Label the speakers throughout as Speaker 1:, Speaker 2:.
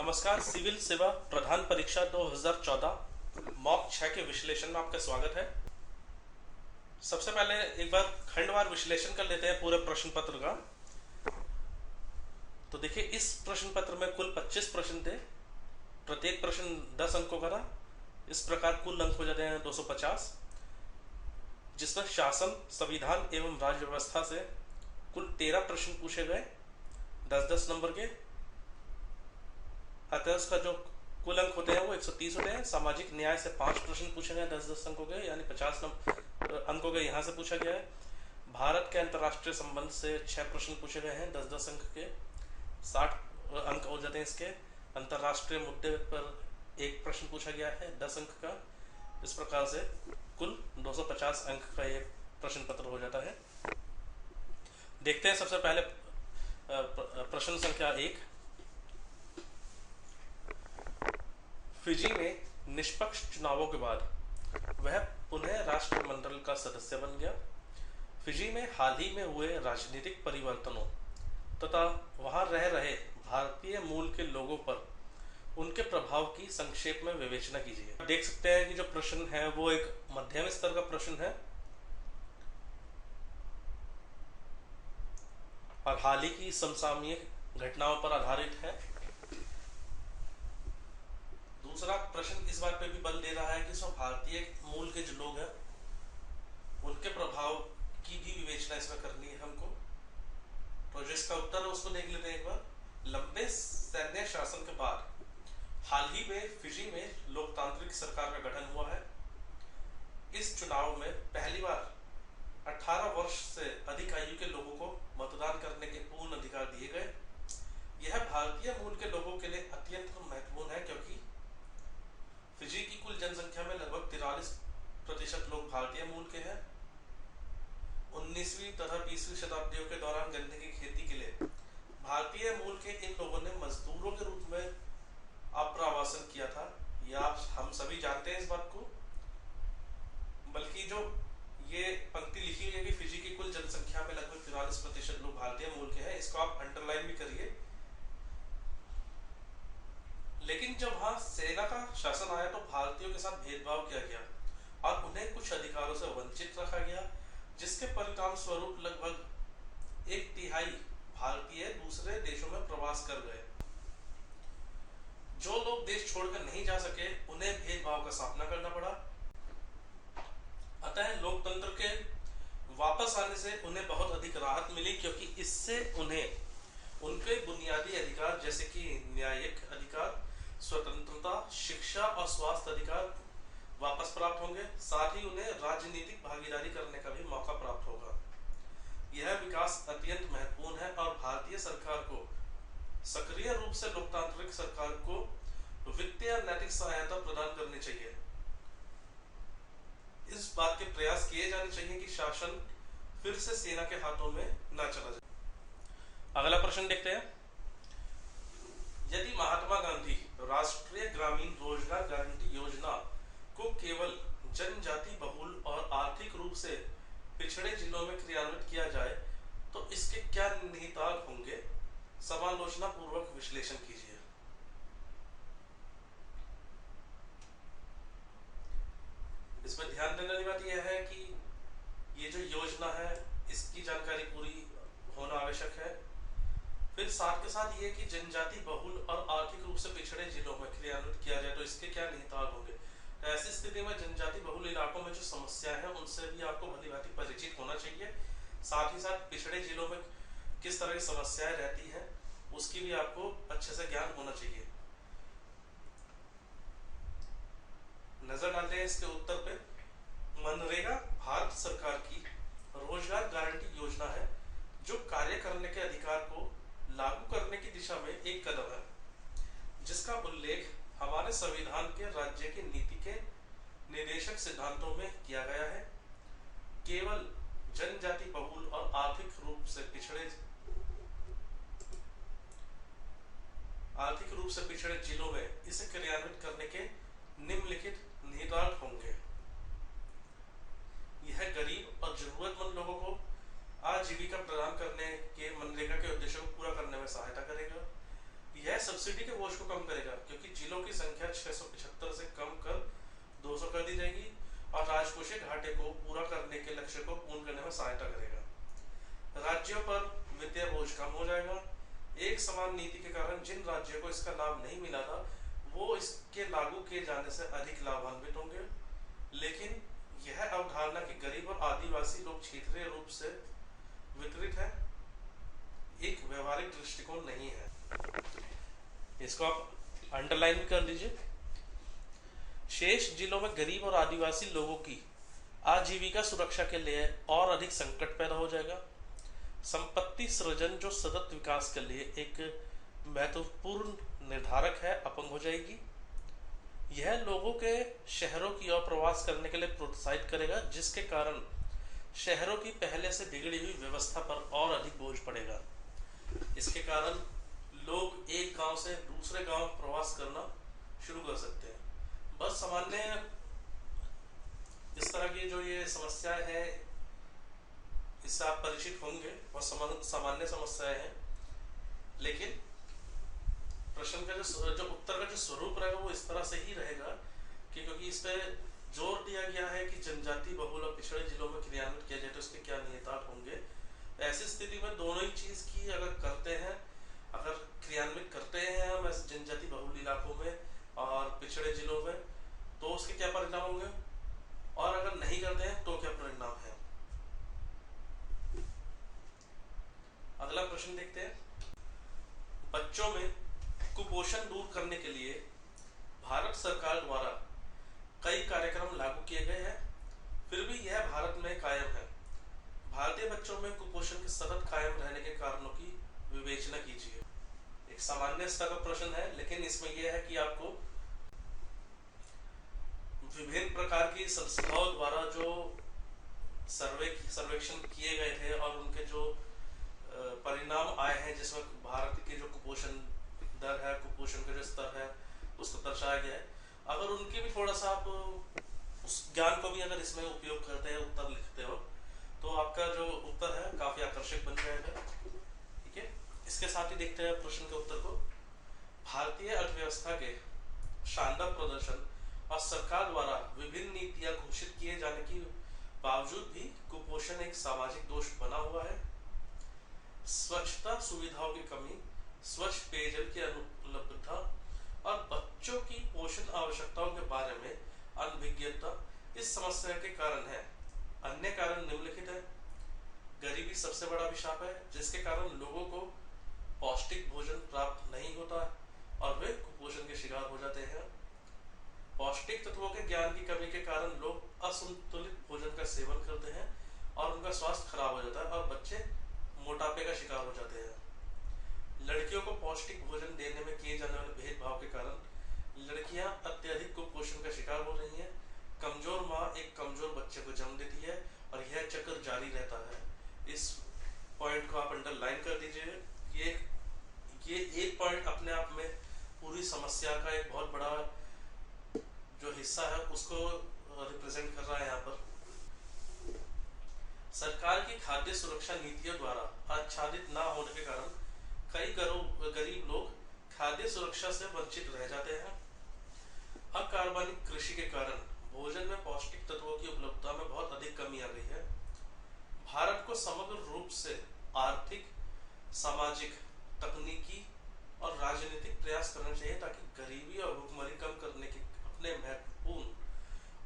Speaker 1: नमस्कार। सिविल सेवा प्रधान परीक्षा 2014 मॉक 6 के विश्लेषण में आपका स्वागत है। सबसे पहले एक बार खंडवार विश्लेषण कर लेते हैं पूरे प्रश्न पत्र का। तो देखिए, इस प्रश्न पत्र में कुल 25 प्रश्न थे, प्रत्येक प्रश्न 10 अंकों का था। इस प्रकार कुल अंक हो जाते हैं 250, जिसमें शासन, संविधान एवं राज्य व्यवस्था से कुल 13 प्रश्न पूछे गए 10-10 नंबर के। अतः उसका जो कुल अंक होते हैं वो 130 होते हैं। सामाजिक न्याय से 5 प्रश्न पूछे गए 10-10 अंकों के, यानी 50 अंकों के यहाँ से पूछा गया है। भारत के अंतर्राष्ट्रीय संबंध से 6 प्रश्न पूछे गए हैं 10-10 अंक के, 60 अंक हो जाते हैं इसके। अंतर्राष्ट्रीय मुद्दे पर 1 प्रश्न पूछा गया है 10 अंक का। इस प्रकार से कुल 250 अंक का ये प्रश्न पत्र हो जाता है। देखते हैं सबसे पहले प्रश्न संख्या 1। फिजी में निष्पक्ष चुनावों के बाद वह पुनः राष्ट्रमंडल का सदस्य बन गया। फिजी में हाल ही में हुए राजनीतिक परिवर्तनों तथा वहां रह रहे भारतीय मूल के लोगों पर उनके प्रभाव की संक्षेप में विवेचना कीजिए। देख सकते हैं कि जो प्रश्न है वो एक मध्यम स्तर का प्रश्न है और हाल ही की समसामयिक घटनाओं पर आधारित है। दूसरा प्रश्न इस बात पे भी बल दे रहा है कि सब भारतीय मूल के जो लोग हैं उनके प्रभाव की भी विवेचना इसमें करनी है हमको। तो जो इसका उत्तर है उसको देख लेते हैं एक बार। लंबे सैन्य शासन के बाद हाल ही में फिजी में लोकतांत्रिक सरकार का गठन हुआ है। इस चुनाव में पहली बार 18 वर्ष से अधिक आयु के लोगों को मतदान करने के पूर्ण अधिकार दिए गए। यह भारतीय मूल के लोगों के लिए अत्यंत महत्वपूर्ण है, क्योंकि फिजी की कुल जनसंख्या में लगभग 43% लोग भारतीय मूल के हैं। 19वीं तथा 20वीं शताब्दियों के दौरान गन्ने की खेती के लिए भारतीय मूल के इन लोगों ने मजदूरों के रूप में आप्रवासन किया था। यह हम सभी जानते हैं इस बात को। बल्कि जो ये पंक्ति लिखी हुई है कि फिजी की कुल जनसंख्या में लगभग 43% लोग भारतीय मूल के हैं, इसको आप अंडरलाइन भी करिए। लेकिन जब वहां सेना का शासन आया तो भारतीयों के साथ भेदभाव किया गया और उन्हें कुछ अधिकारों से वंचित रखा गया, जिसके परिणाम स्वरूप लगभग 1/3 भारतीय दूसरे देशों में प्रवास कर गए। जो लोग देश छोड़कर नहीं जा सके उन्हें भेदभाव का सामना करना पड़ा। अतः लोकतंत्र के वापस आने से उन्हें बहुत अधिक राहत मिली, क्योंकि इससे उन्हें उनके बुनियादी अधिकार जैसे कि न्यायिक अधिकार, स्वतंत्रता, शिक्षा और स्वास्थ्य अधिकार वापस प्राप्त होंगे। साथ ही उन्हें राजनीतिक भागीदारी करने का भी मौका प्राप्त होगा। यह विकास अत्यंत महत्वपूर्ण है और भारतीय सरकार को सक्रिय रूप से लोकतांत्रिक सरकार को वित्तीय और नैतिक सहायता प्रदान करनी चाहिए। इस बात के प्रयास किए जाने चाहिए कि शासन फिर से सेना के हाथों में न चला जाए। अगला प्रश्न देखते हैं। यदि महात्मा गांधी राष्ट्रीय ग्रामीण रोजगार गारंटी योजना को केवल जनजाति बहुल और आर्थिक रूप से पिछड़े जिलों में क्रियान्वित किया जाए तो इसके क्या निहितार्थ होंगे? समालोचना पूर्वक विश्लेषण कीजिए। इसमें ध्यान देने वाली बात यह है कि ये जो योजना है इसकी जानकारी पूरी होना आवश्यक है। फिर साथ के साथ ये कि जनजाति बहुल और आर्थिक रूप से पिछड़े जिलों में क्रियान्वित किया जाए तो इसके क्या निहितार्थ होंगे। ऐसी स्थिति में जनजाति बहुल इलाकों में जो समस्या है उनसे भी आपको भलीभांति परिचित होना चाहिए। साथ ही साथ पिछड़े जिलों में किस तरह की समस्याएं रहती हैं उसकी भी आपको अच्छे से ज्ञान होना चाहिए। नजर डालते हैं इसके उत्तर पे। मनरेगा भारत सरकार की रोजगार गारंटी योजना है जो कार्य करने के अधिकार को लागू करने की दिशा में एक कदम है, जिसका उल्लेख हमारे संविधान के राज्य की नीति के निर्देशक सिद्धांतों में किया गया है। केवल जनजाति बहुल और आर्थिक रूप से पिछड़े जिलों में इसे क्रियान्वित करने के निम्नलिखित निहितार्थ होंगे। यह गरीब और जरूरतमंद लोगों को आजीविका प्रदान करने के मनरेगा के उद्देश्यों को पूरा करने में सहायता करेगा। यह सब्सिडी के बोझ को कम करेगा, क्योंकि जिलों की संख्या 675 से कम कर 200 कर दी जाएगी और राजकोषीय घाटे को पूरा करने के लक्ष्य को पूर्ण करने में सहायता करेगा। राज्यों पर वित्तीय बोझ कम हो जाएगा। एक समान नीति के कारण जिन राज्यों को इसका लाभ नहीं मिला था वो इसके लागू किए जाने से अधिक लाभान्वित होंगे। लेकिन यह अवधारणा कि गरीब और आदिवासी लोग क्षेत्रीय रूप से वितरित है, एक व्यवहारिक दृष्टिकोण नहीं है। इसको आप अंडरलाइन भी कर लीजिए। शेष जिलों में गरीब और आदिवासी लोगों की आजीविका सुरक्षा के लिए और अधिक संकट पैदा हो जाएगा। संपत्ति सृजन जो सतत विकास के लिए एक महत्वपूर्ण निर्धारक है, अपंग हो जाएगी। यह लोगों के शहरों की ओर प्रवास करने के लिए प्रोत्साहित करेगा, जिसके कारण शहरों की पहले से बिगड़ी हुई व्यवस्था पर और अधिक बोझ पड़ेगा। इसके कारण लोग एक गांव से दूसरे गांव प्रवास करना शुरू कर सकते हैं। बस सामान्य इस तरह की जो ये समस्याएं हैं इससे आप परिचित होंगे और सामान्य समस्याएं हैं, लेकिन प्रश्न का जो उत्तर का जो स्वरूप रहेगा वो इस तरह से ही रहेगा कि क्योंकि इस पे जोर दिया गया है कि जनजाति बहुल और पिछड़े जिलों में क्रियान्वित किया जाए तो इसके क्या निहितार्थ होंगे। ऐसी स्थिति में दोनों ही चीज की अगर करते हैं, अगर क्रियान्वित करते हैं हम ऐसे जनजाति बहुल इलाकों में और पिछड़े जिलों में, तो उसके क्या परिणाम होंगे, और अगर नहीं करते हैं तो क्या परिणाम है। अगला प्रश्न देखते हैं। बच्चों में कुपोषण दूर करने के लिए भारत सरकार द्वारा कई कार्यक्रम लागू किए गए हैं, फिर भी यह भारत में कायम है। भारतीय बच्चों में कुपोषण के सतत कायम रहने के कारणों की विवेचना कीजिए। एक सामान्य स्तर का प्रश्न है, लेकिन इसमें यह है कि आपको विभिन्न प्रकार की संस्थाओं द्वारा जो सर्वेक्षण किए गए थे और उनके जो परिणाम आए हैं, जिसमें भारत की जो कुपोषण दर है, कुपोषण का जो स्तर है, उसको दर्शाया गया है। अगर उनके भी थोड़ा सा आप उस ज्ञान को भी अगर इसमें उपयोग करते हैं, उत्तर लिखते हो, तो आपका जो उत्तर है काफी आकर्षक बन जाएगा। ठीक है, इसके साथ ही देखते हैं प्रश्न के उत्तर को। भारतीय अर्थव्यवस्था के शानदार प्रदर्शन और सरकार द्वारा विभिन्न नीतियां घोषित किए जाने के बावजूद भी कुपोषण एक सामाजिक दोष बना हुआ है। स्वच्छता सुविधाओं की कमी, स्वच्छ पेयजल की अनुपलब्धता और बच्चों की पोषण आवश्यकताओं के बारे में अनभिज्ञता इस समस्या के कारण है। अन्य कारण निम्नलिखित है। गरीबी सबसे बड़ा अभिशाप है, जिसके कारण लोगों को पौष्टिक भोजन प्राप्त नहीं होता और वे कुपोषण के शिकार हो जाते हैं। पौष्टिक तत्वों के ज्ञान की कमी के कारण लोग असंतुलित भोजन का सेवन करते हैं और उनका स्वास्थ्य खराब हो जाता है और बच्चे मोटापे का शिकार हो जाते हैं। लड़कियों को पौष्टिक भोजन देने में किए जाने वाले भेदभाव के कारण लड़कियां अत्यधिक कुपोषण का शिकार हो रही हैं। कमजोर माँ एक कमजोर बच्चे को जन्म देती है और यह चक्र जारी रहता है। इस पॉइंट को आप अंडरलाइन कर दीजिए। ये एक पॉइंट अपने आप में पूरी समस्या का एक बहुत बड़ा जो हिस्सा है उसको रिप्रेजेंट कर रहा है। यहाँ पर सरकार की खाद्य सुरक्षा नीतियों द्वारा आच्छादित न होने के कारण कई गरीब लोग खाद्य सुरक्षा से वंचित रह जाते हैं। अकार्बनिक कृषि के कारण भोजन में पौष्टिक तत्वों की उपलब्धता में बहुत अधिक कमी आ गई है। भारत को समग्र रूप से आर्थिक, सामाजिक, तकनीकी और राजनीतिक प्रयास करना चाहिए ताकि गरीबी और भुखमरी कम करने के अपने महत्वपूर्ण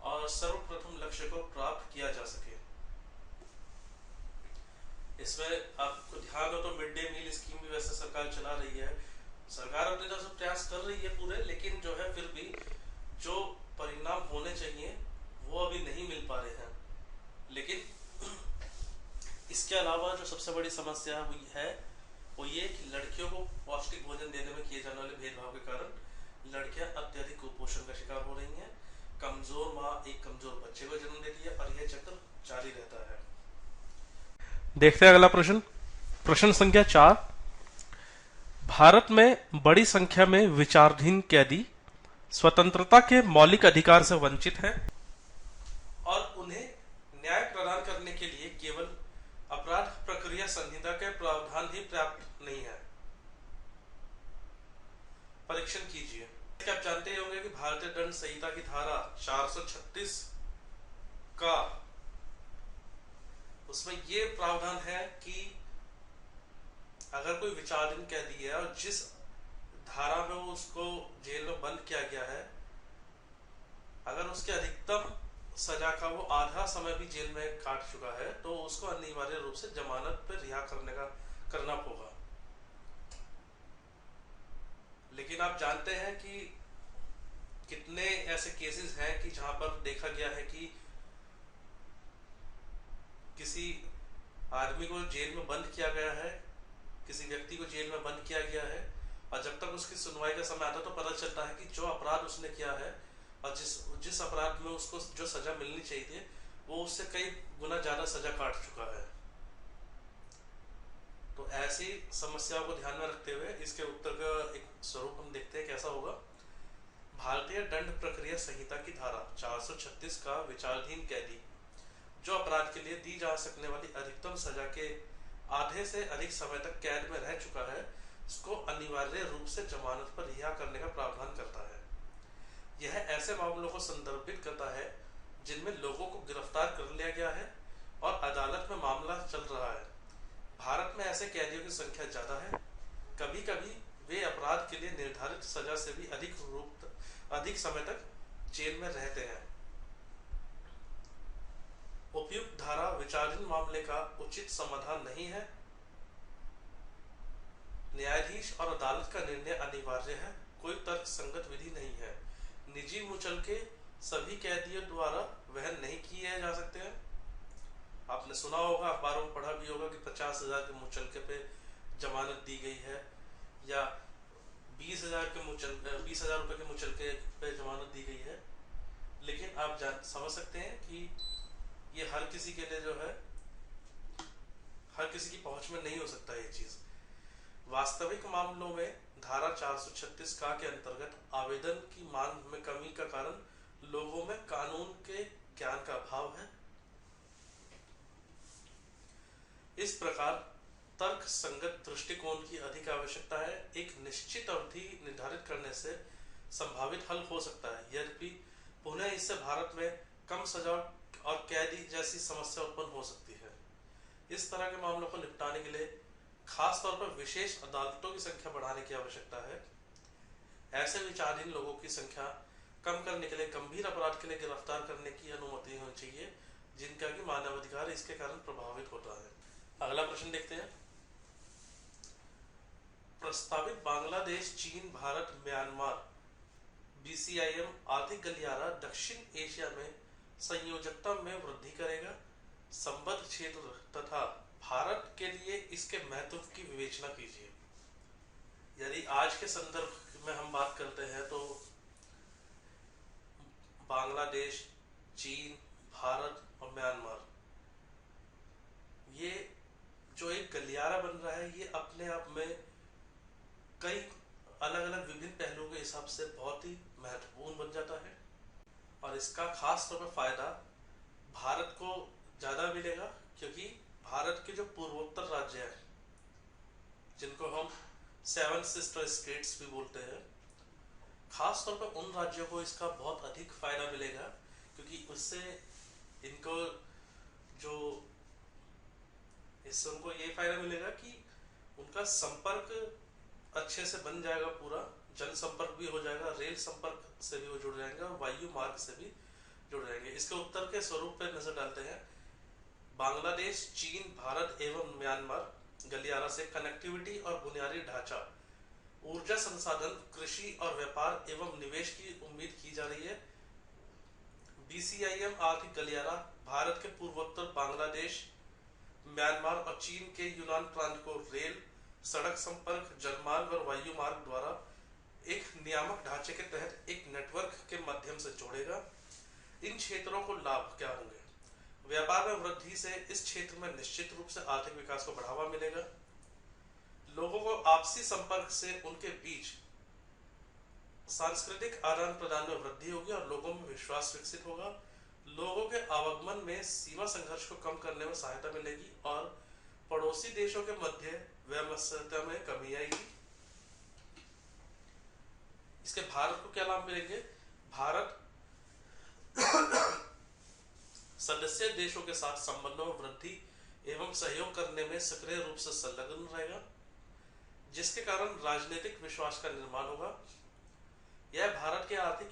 Speaker 1: और सर्वप्रथम लक्ष्य को प्राप्त किया जा सके। इसमें आपको ध्यान हो तो मिड डे मील स्कीम भी वैसे सरकार चला रही है। सरकार अपनी तरफ से प्रयास कर रही है पूरे, लेकिन जो है फिर भी जो परिणाम होने चाहिए वो अभी नहीं मिल पा रहे हैं। लेकिन इसके अलावा जो सबसे बड़ी समस्या हुई है वो ये कि लड़कियों को पौष्टिक भोजन देने में किए जाने वाले भेदभाव के कारण लड़कियां अत्यधिक कुपोषण का शिकार हो रही हैं। कमजोर माँ एक कमजोर बच्चे को जन्म देती है और यह चक्र जारी रहता है। देखते हैं अगला प्रश्न। प्रश्न संख्या 4। भारत में बड़ी संख्या में विचाराधीन कैदी स्वतंत्रता के मौलिक अधिकार से वंचित हैं और उन्हें न्याय प्रदान करने के लिए केवल अपराध प्रक्रिया संहिता के प्रावधान ही पर्याप्त नहीं है। परीक्षण कीजिए। आप जानते ही होंगे कि भारतीय दंड संहिता की धारा 436 का उसमें ये प्रावधान है कि अगर कोई विचाराधीन कैदी है और जिस धारा में वो उसको जेल में बंद किया गया है, अगर उसके अधिकतम सजा का वो आधा समय भी जेल में काट चुका है तो उसको अनिवार्य रूप से जमानत पर रिहा करना होगा। लेकिन आप जानते हैं कि कितने ऐसे केसेस हैं कि जहां पर देखा गया है कि किसी आदमी को जेल में बंद किया गया है, किसी व्यक्ति को जेल में बंद किया गया है, और जब तक उसकी सुनवाई का समय आता है तो पता चलता है कि जो अपराध उसने किया है और जिस अपराध में उसको जो सजा मिलनी चाहिए थी वो उससे कई गुना ज्यादा सजा काट चुका है। तो ऐसी समस्याओं को ध्यान में रखते हुए इसके उत्तर का एक स्वरूप हम देखते हैं कैसा होगा। भारतीय दंड प्रक्रिया संहिता की धारा 436 का विचाराधीन कैदी जो अपराध के लिए दी जा सकने वाली अधिकतम सजा के आधे से अधिक समय तक कैद में रह चुका है, उसको अनिवार्य रूप से जमानत पर रिहा करने का प्रावधान करता है। यह ऐसे मामलों को संदर्भित करता है जिनमें लोगों को गिरफ्तार कर लिया गया है और अदालत में मामला चल रहा है। भारत में ऐसे कैदियों की संख्या ज्यादा है। कभी कभी वे अपराध के लिए निर्धारित सजा से भी अधिक समय तक जेल में रहते हैं। उपयुक्त धारा विचाराधीन मामले का उचित समाधान नहीं है। न्यायाधीश और अदालत का निर्णय अनिवार्य है, कोई तर्क संगत विधि नहीं है। निजी मुचलके सभी कैदियों द्वारा वहन नहीं किए जा सकते हैं। आपने सुना होगा, अखबारों में पढ़ा भी होगा कि 50,000 के मुचलके पे जमानत दी गई है या 20,000 रुपए के मुचलके पे जमानत दी गई है। लेकिन आप समझ सकते हैं कि ये हर किसी के लिए जो है हर किसी की पहुंच में नहीं हो सकता ये चीज। वास्तविक मामलों में धारा 436 का के अंतर्गत आवेदन की मांग में कमी का कारण लोगों में कानून के ज्ञान का अभाव है। इस प्रकार तर्क संगत दृष्टिकोण की अधिक आवश्यकता है। एक निश्चित अवधि निर्धारित करने से संभावित हल हो सकता है, यद्यपि पुनः इससे भारत में कम सजा और कैदी जैसी समस्या उत्पन्न हो सकती है। इस तरह के मामलों को निपटाने के लिए खास तौर पर विशेष अदालतों की संख्या बढ़ाने की आवश्यकता है। ऐसे विचाराधीन लोगों की संख्या कम करने के लिए गंभीर अपराध के लिए गिरफ्तार करने की अनुमति होनी चाहिए, जिनका कि मानवाधिकार इसके कारण प्रभावित होता है। अगला प्रश्न देखते हैं। प्रस्तावित बांग्लादेश, चीन, भारत, म्यांमार BCIM आर्थिक गलियारा दक्षिण एशिया में संयोजकता में वृद्धि करेगा। संबद्ध क्षेत्र तथा भारत के लिए इसके महत्व की विवेचना कीजिए। यदि आज के संदर्भ में हम बात करते हैं तो बांग्लादेश, चीन, भारत और म्यांमार, ये जो एक गलियारा बन रहा है ये अपने आप में कई अलग अलग विभिन्न पहलुओं के हिसाब से बहुत ही महत्वपूर्ण बन जाता है और इसका खास तौर पर फायदा भारत को ज्यादा मिलेगा, क्योंकि भारत के जो पूर्वोत्तर राज्य हैं जिनको हम 7 सिस्टर स्टेट्स भी बोलते हैं, खास तौर पर उन राज्यों को इसका बहुत अधिक फायदा मिलेगा, क्योंकि इससे उनको ये फायदा मिलेगा कि उनका संपर्क अच्छे से बन जाएगा, पूरा जन संपर्क भी हो जाएगा, रेल संपर्क से भी वो जुड़ जाएंगे और वायु मार्ग से भी जुड़ जाएंगे। इसके उत्तर के स्वरूप पर नजर डालते हैं। बांग्लादेश, चीन, भारत एवं म्यांमार गलियारा से कनेक्टिविटी और बुनियादी ढांचा, ऊर्जा संसाधन, कृषि और व्यापार एवं निवेश की उम्मीद की जा रही है। BCIM आर्थिक गलियारा भारत के पूर्वोत्तर बांग्लादेश, म्यांमार और चीन के यूनान प्रांत को रेल, सड़क संपर्क, जलमार्ग और वायु मार्ग द्वारा एक नियामक ढांचे के तहत एक नेटवर्क के माध्यम से जोड़ेगा। इन क्षेत्रों को लाभ क्या होंगे? व्यापार में वृद्धि से इस क्षेत्र में निश्चित रूप से आर्थिक विकास को बढ़ावा मिलेगा। लोगों को आपसी संपर्क से उनके बीच सांस्कृतिक आदान प्रदान में वृद्धि होगी और लोगों में विश्वास विकसित होगा। लोगों के आवागमन में सीमा संघर्ष को कम करने में सहायता मिलेगी और पड़ोसी देशों के मध्य वैमनस्यता में कमी आएगी। इसके भारत को क्या लाभ मिलेंगे? भारत सदस्य देशों के साथ संबंधों में वृद्धि एवं सहयोग करने में सक्रिय रूप से संलग्न रहेगा, जिसके कारण राजनीतिक विश्वास का निर्माण होगा। यह भारत के आर्थिक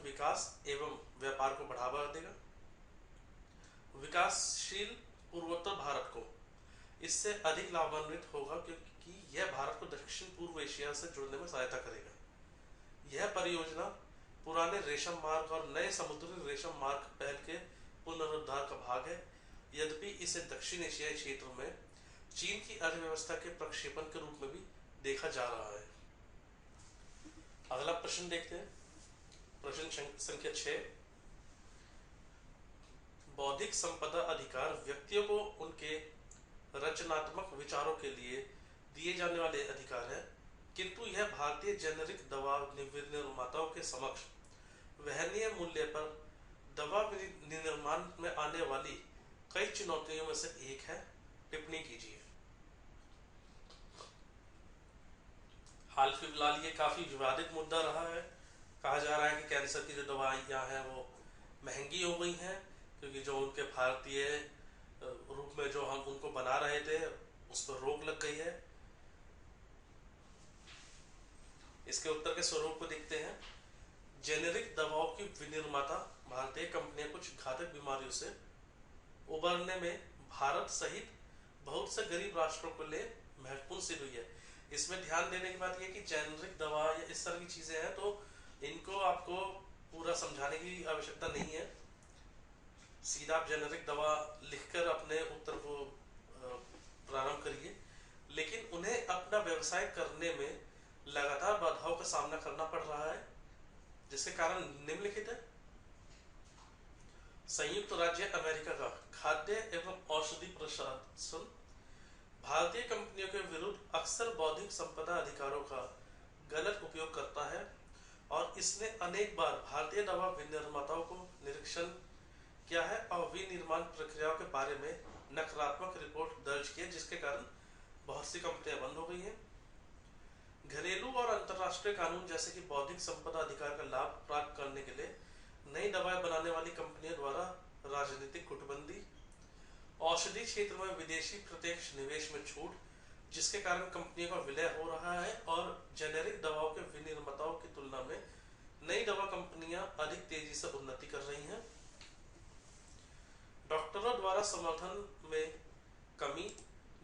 Speaker 1: विकास एवं व्यापार को बढ़ावा देगा। विकासशील पूर्वोत्तर भारत को इससे अधिक लाभान्वित होगा, क्योंकि यह भारत को दक्षिण पूर्व एशिया से जुड़ने में सहायता करेगा। यह परियोजना पुराने रेशम मार्ग और नए समुद्री रेशम मार्ग पहल के पुनरुद्धार का भाग है। यद्यपि इसे दक्षिण एशियाई क्षेत्र में चीन की अर्थव्यवस्था के प्रक्षेपण के रूप में भी देखा जा रहा है। अगला प्रश्न देखते हैं, प्रश्न संख्या 6। बौद्धिक संपदा अधिकार व्यक्तियों को उनके रचनात्मक विचारों के लिए दिए जाने वाले अधिकार है, किंतु यह भारतीय जेनेरिक दवा निर्माताओं के समक्ष वहनीय मूल्य पर दवा निर्माण में आने वाली कई चुनौतियों में से एक है। टिप्पणी कीजिए। हाल फिलहाल ये काफी विवादित मुद्दा रहा है। कहा जा रहा है कि कैंसर की जो दवाइयां हैं वो महंगी हो गई हैं, क्योंकि जो उनके भारतीय रूप में जो हम उनको बना रहे थे उस पर रोक लग गई है। इसके उत्तर के स्वरूप को देखते हैं। जेनेरिक दवाओं की विनिर्माता भारतीय कंपनियां कुछ घातक बीमारियों से उबरने में भारत सहित बहुत से गरीब राष्ट्रों के लिए महत्वपूर्ण सिद्ध हुई है। इसमें ध्यान देने की बात यह कि जेनेरिक दवा या इस तरह की चीजें हैं तो इनको आपको पूरा समझाने की आवश्यकता नहीं है। सीधा आप जेनेरिक दवा लिखकर अपने उत्तर को प्रारंभ करिए, लेकिन उन्हें अपना व्यवसाय करने में लगातार बाधाओं का सामना करना पड़ रहा है, जिसके कारण निम्नलिखित है। संयुक्त राज्य अमेरिका का खाद्य एवं औषधि प्रशासन भारतीय कंपनियों के विरुद्ध अक्सर बौद्धिक संपदा अधिकारों का गलत उपयोग करता है और इसने अनेक बार भारतीय दवा विनिर्माताओं को निरीक्षण किया है और विनिर्माण प्रक्रियाओं के बारे में नकारात्मक रिपोर्ट दर्ज किए, जिसके कारण बहुत सी कंपनियां बंद हो गई हैं। घरेलू और अंतर्राष्ट्रीय कानून जैसे कि बौद्धिक संपदा अधिकार का लाभ प्राप्त करने के लिए नई दवाएं बनाने वाली कंपनियों द्वारा राजनीतिक गुटबंदी, औषधि क्षेत्र में विदेशी प्रत्यक्ष निवेश में छूट, जिसके कारण कंपनियों का विलय हो रहा है और जेनेरिक दवाओं के विनिर्माताओं की तुलना में नई दवा कंपनियां अधिक तेजी से उन्नति कर रही हैं। डॉक्टरों द्वारा समर्थन में कमी,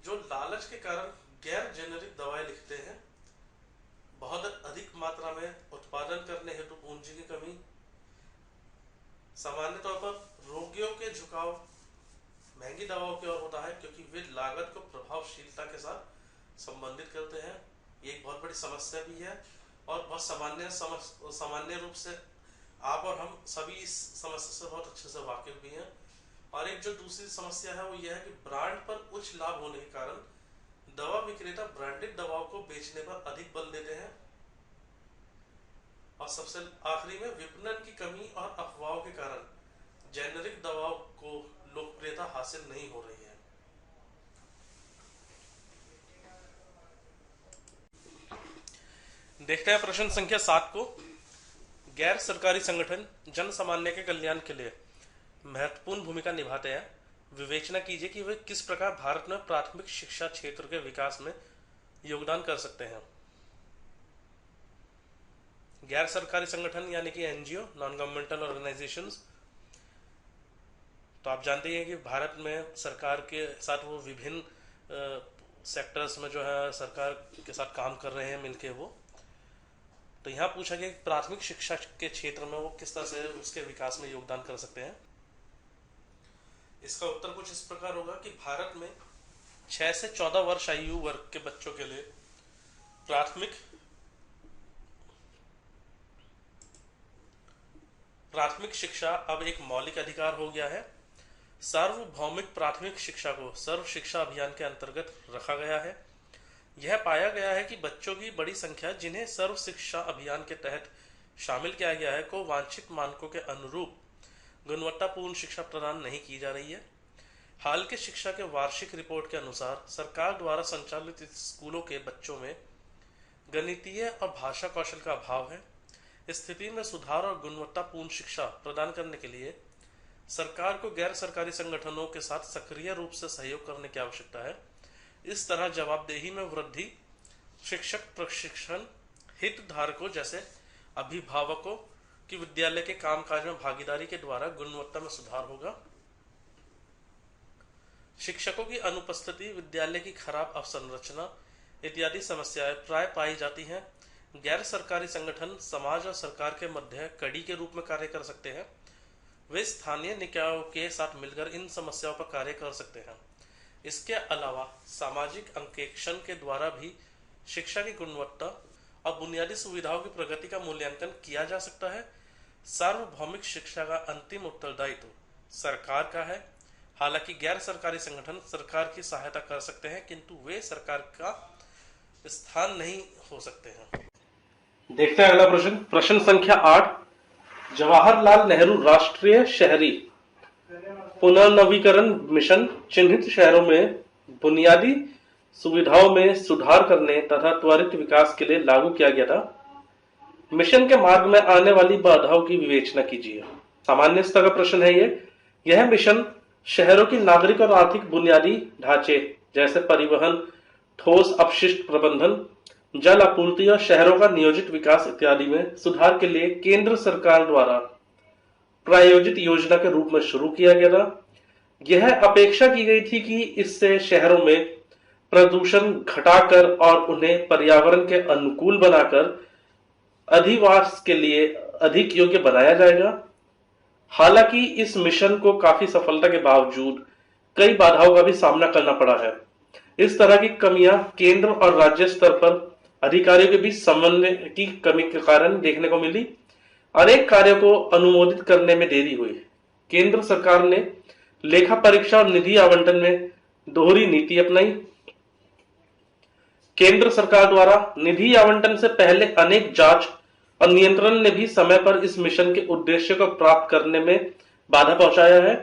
Speaker 1: जो लालच के कारण गैर जेनेरिक दवाएं लिखते हैं, बहुत अधिक मात्रा में उत्पादन करने हेतु पूंजी की कमी, सामान्य तौर पर रोगियों के झुकाव महंगी दवाओं की ओर होता है क्योंकि वे लागत को प्रभावशीलता के साथ संबंधित करते हैं। ये एक बहुत बड़ी समस्या भी है और बहुत सामान्य रूप से आप और हम सभी इस समस्या से बहुत अच्छे से वाकिफ भी हैं। और एक जो दूसरी समस्या है वो यह है कि ब्रांड पर उच्च लाभ होने के कारण दवा विक्रेता ब्रांडेड दवाओं को बेचने पर अधिक बल देते हैं। और सबसे आखिरी में विपणन की कमी और अफवाहों के कारण जेनेरिक दवाओं को लोकप्रियता हासिल नहीं हो रही है। देखते हैं प्रश्न संख्या 7 को। गैर सरकारी संगठन जन सामान्य के कल्याण के लिए महत्वपूर्ण भूमिका निभाते हैं। विवेचना कीजिए कि वे किस प्रकार भारत में प्राथमिक शिक्षा क्षेत्र के विकास में योगदान कर सकते हैं। गैर सरकारी संगठन यानी कि एनजीओ, नॉन गवर्नमेंटल ऑर्गेनाइजेशंस, तो आप जानते हैं कि भारत में सरकार के साथ वो विभिन्न सेक्टर्स में जो है सरकार के साथ काम कर रहे हैं मिलके वो। तो यहाँ पूछा गया कि प्राथमिक शिक्षा के क्षेत्र में वो किस तरह से उसके विकास में योगदान कर सकते हैं। इसका उत्तर कुछ इस प्रकार होगा कि भारत में 6 से 14 वर्ष आयु वर्ग के बच्चों के लिए प्राथमिक शिक्षा अब एक मौलिक अधिकार हो गया है। सार्वभौमिक प्राथमिक शिक्षा को सर्व शिक्षा अभियान के अंतर्गत रखा गया है। यह पाया गया है कि बच्चों की बड़ी संख्या जिन्हें सर्व शिक्षा अभियान के तहत शामिल किया गया है को वांछित मानकों के अनुरूप गुणवत्तापूर्ण शिक्षा प्रदान नहीं की जा रही है। हाल के शिक्षा के वार्षिक रिपोर्ट के अनुसार सरकार द्वारा संचालित स्कूलों के बच्चों में गणितीय और भाषा कौशल का अभाव है। इस स्थिति में सुधार और गुणवत्तापूर्ण शिक्षा प्रदान करने के लिए सरकार को गैर सरकारी संगठनों के साथ सक्रिय रूप से सहयोग करने की आवश्यकता है। इस तरह जवाबदेही में वृद्धि, शिक्षक प्रशिक्षण, हितधारकों जैसे अभिभावकों की विद्यालय के कामकाज में भागीदारी के द्वारा गुणवत्ता में सुधार होगा। शिक्षकों की अनुपस्थिति, विद्यालय की खराब अवसंरचना इत्यादि समस्याएं प्राय पाई जाती हैं। गैर सरकारी संगठन समाज और सरकार के मध्य कड़ी के रूप में कार्य कर सकते हैं। वे स्थानीय निकायों के साथ मिलकर इन समस्याओं पर कार्य कर सकते हैं। इसके अलावा सामाजिक अंकेक्षण के द्वारा भी शिक्षा की गुणवत्ता और बुनियादी सुविधाओं की प्रगति का मूल्यांकन किया जा सकता है। सार्वभौमिक शिक्षा का अंतिम उत्तरदायित्व सरकार का है। हालांकि गैर सरकारी संगठन सरकार की सहायता कर सकते हैं, किंतु वे सरकार का स्थान नहीं हो सकते हैं। देखते हैं अगला प्रश्न। प्रश्न संख्या 8, जवाहरलाल नेहरू राष्ट्रीय शहरी पुनर्नवीकरण मिशन चिन्हित शहरों में बुनियादी सुविधाओं में सुधार करने तथा त्वरित विकास के लिए लागू किया गया था। मिशन के मार्ग में आने वाली बाधाओं की विवेचना कीजिए। सामान्य स्तर का प्रश्न है ये। यह मिशन शहरों की नागरिक और आर्थिक बुनियादी ढांचे जैसे परिवहन, ठोस अपशिष्ट प्रबंधन, जल आपूर्ति और शहरों का नियोजित विकास इत्यादि में सुधार के लिए केंद्र सरकार द्वारा प्रायोजित योजना के रूप में शुरू किया गया था। यह अपेक्षा की गई थी कि इससे शहरों में प्रदूषण घटाकर और उन्हें पर्यावरण के अनुकूल बनाकर अधिवास के लिए अधिक योग्य बनाया जाएगा। हालांकि इस मिशन को काफी सफलता के बावजूद कई बाधाओं का भी सामना करना पड़ा है। इस तरह की कमियां केंद्र और राज्य स्तर पर अधिकारियों के बीच समन्वय की कमी के कारण देखने को मिली। अनेक कार्यों को अनुमोदित करने में देरी हुई। केंद्र सरकार ने लेखा परीक्षा और निधि आवंटन में दोहरी नीति अपनाई। केंद्र सरकार द्वारा निधि आवंटन से पहले अनेक जांच और नियंत्रण ने भी समय पर इस मिशन के उद्देश्य को प्राप्त करने में बाधा पहुंचाया है।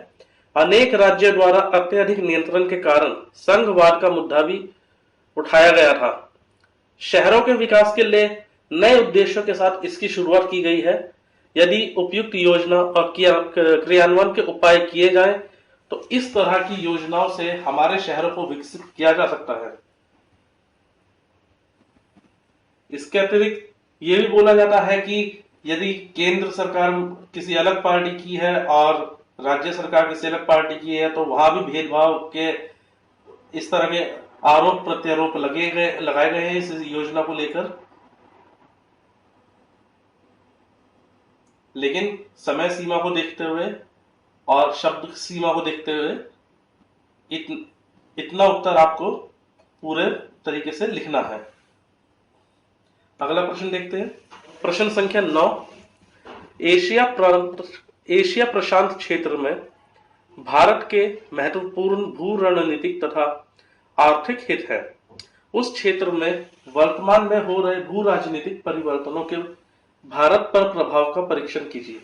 Speaker 1: अनेक राज्यों द्वारा अत्यधिक नियंत्रण के कारण संघवाद का मुद्दा भी उठाया गया था। शहरों के विकास के लिए नए उद्देश्यों के साथ इसकी शुरुआत की गई है। यदि उपयुक्त योजना और क्रियान्वयन के उपाय किए जाएं, तो इस तरह की योजनाओं से हमारे शहरों को विकसित किया जा सकता है। इसके अतिरिक्त ये भी बोला जाता है कि यदि केंद्र सरकार किसी अलग पार्टी की है और राज्य सरकार किसी अलग पार्टी की है, तो वहां भी भेदभाव के इस तरह के आरोप प्रत्यारोप लगाए गए हैं इस योजना को लेकर। लेकिन समय सीमा को देखते हुए और शब्द सीमा को देखते हुए इतना उत्तर आपको पूरे तरीके से लिखना है। अगला प्रश्न देखते हैं। प्रश्न संख्या 9, एशिया प्रशांत क्षेत्र में भारत के महत्वपूर्ण भू रणनीतिक तथा आर्थिक हित है। उस क्षेत्र में वर्तमान में हो रहे भू राजनीतिक परिवर्तनों के भारत पर प्रभाव का परीक्षण कीजिए।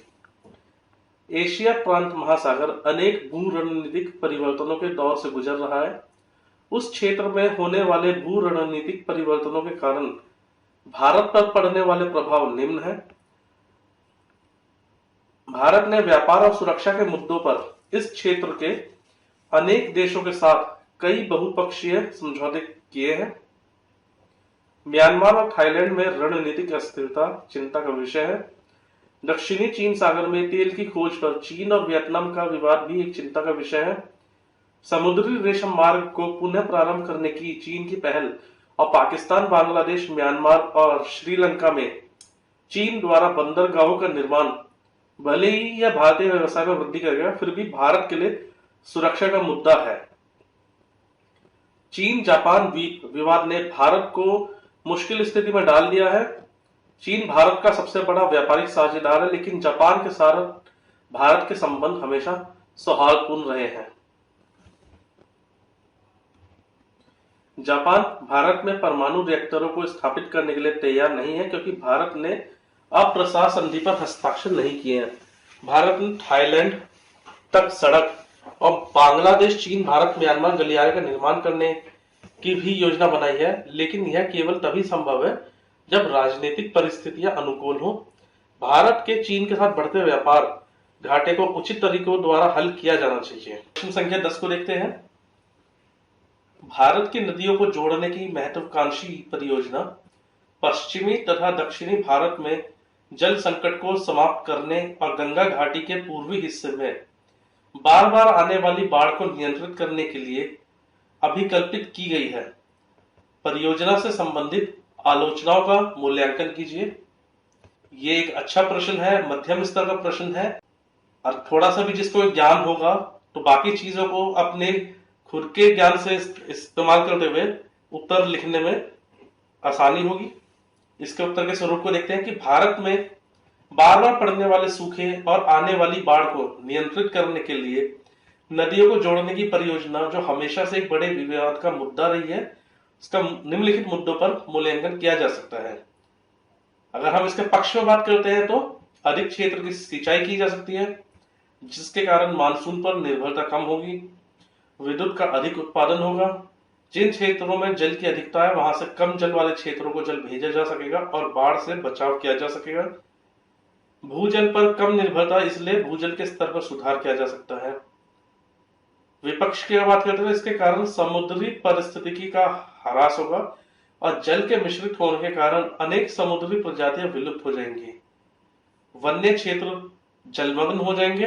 Speaker 1: एशिया प्रांत महासागर अनेक भू रणनीतिक परिवर्तनों के दौर से गुजर रहा है। उस क्षेत्र में होने वाले भू रणनीतिक परिवर्तनों के कारण भारत पर पड़ने वाले प्रभाव निम्न है। भारत ने व्यापार और सुरक्षा के मुद्दों पर इस क्षेत्र के अनेक देशों के साथ कई बहुपक्षीय समझौते किए हैं। म्यांमार और थाईलैंड में रणनीतिक अस्थिरता चिंता का विषय है। दक्षिणी चीन सागर में तेल की खोज पर चीन और वियतनाम का विवाद भी एक चिंता का विषय है। समुद्री रेशम मार्ग को पुनः प्रारंभ करने की चीन की पहल और पाकिस्तान, बांग्लादेश, म्यांमार और श्रीलंका में चीन द्वारा बंदरगाहों का निर्माण भले ही यह भारतीय व्यवसाय में वृद्धि करेगा, फिर भी भारत के लिए सुरक्षा का मुद्दा है। चीन जापान विवाद ने भारत को मुश्किल स्थिति में डाल दिया है। चीन भारत का सबसे बड़ा व्यापारिक साझेदार है, लेकिन जापान के साथ भारत के संबंध हमेशा सौहार्दपूर्ण रहे हैं। जापान भारत में परमाणु रिएक्टरों को स्थापित करने के लिए तैयार नहीं है, क्योंकि भारत ने अप्रसार संधि पर हस्ताक्षर नहीं किए हैं। भारत ने थाईलैंड तक सड़क और बांग्लादेश, चीन, भारत, म्यांमार गलियारे का निर्माण करने की भी योजना बनाई है, लेकिन यह केवल तभी संभव है जब राजनीतिक परिस्थितियां अनुकूल हो, भारत के चीन के साथ बढ़ते व्यापार घाटे को उचित तरीकों द्वारा हल किया जाना चाहिए। प्रश्न संख्या 10 को देखते हैं। भारत की नदियों को जोड़ने की महत्वाकांक्षी परियोजना पश्चिमी तथा दक्षिणी भारत में जल संकट को समाप्त करने और गंगा घाटी के पूर्वी हिस्से में बार बार आने वाली बाढ़ को नियंत्रित करने के लिए अभिकल्पित की गई है। परियोजना से संबंधित आलोचनाओं का मूल्यांकन कीजिए। ये एक अच्छा प्रश्न है, मध्यम स्तर का प्रश्न है, और थोड़ा सा भी जिसको ज्ञान होगा तो बाकी चीजों को अपने खुद के ज्ञान से इस्तेमाल करते हुए उत्तर लिखने में आसानी होगी। इसके उत्तर के स्वरूप को देखते हैं कि भारत में बार बार पड़ने वाले सूखे और आने वाली बाढ़ को नियंत्रित करने के लिए नदियों को जोड़ने की परियोजना, जो हमेशा से एक बड़े विवाद का मुद्दा रही है, इसका निम्नलिखित मुद्दों पर मूल्यांकन किया जा सकता है। अगर हम इसके पक्ष में बात करते हैं तो अधिक क्षेत्र की सिंचाई की जा सकती है, जिसके कारण मानसून पर निर्भरता कम होगी, विद्युत का अधिक उत्पादन होगा, जिन क्षेत्रों में जल की अधिकता है वहां से कम जल वाले क्षेत्रों को जल भेजा जा सकेगा और बाढ़ से बचाव किया जा सकेगा। भूजल पर कम निर्भरता, इसलिए भूजल के स्तर पर सुधार किया जा सकता है। विपक्ष की बात करते हैं, इसके कारण समुद्री पारिस्थितिकी का ह्रास होगा और जल के मिश्रित होने के कारण अनेक समुद्री प्रजातियां विलुप्त हो जाएंगी। वन्य क्षेत्र जलमग्न हो जाएंगे।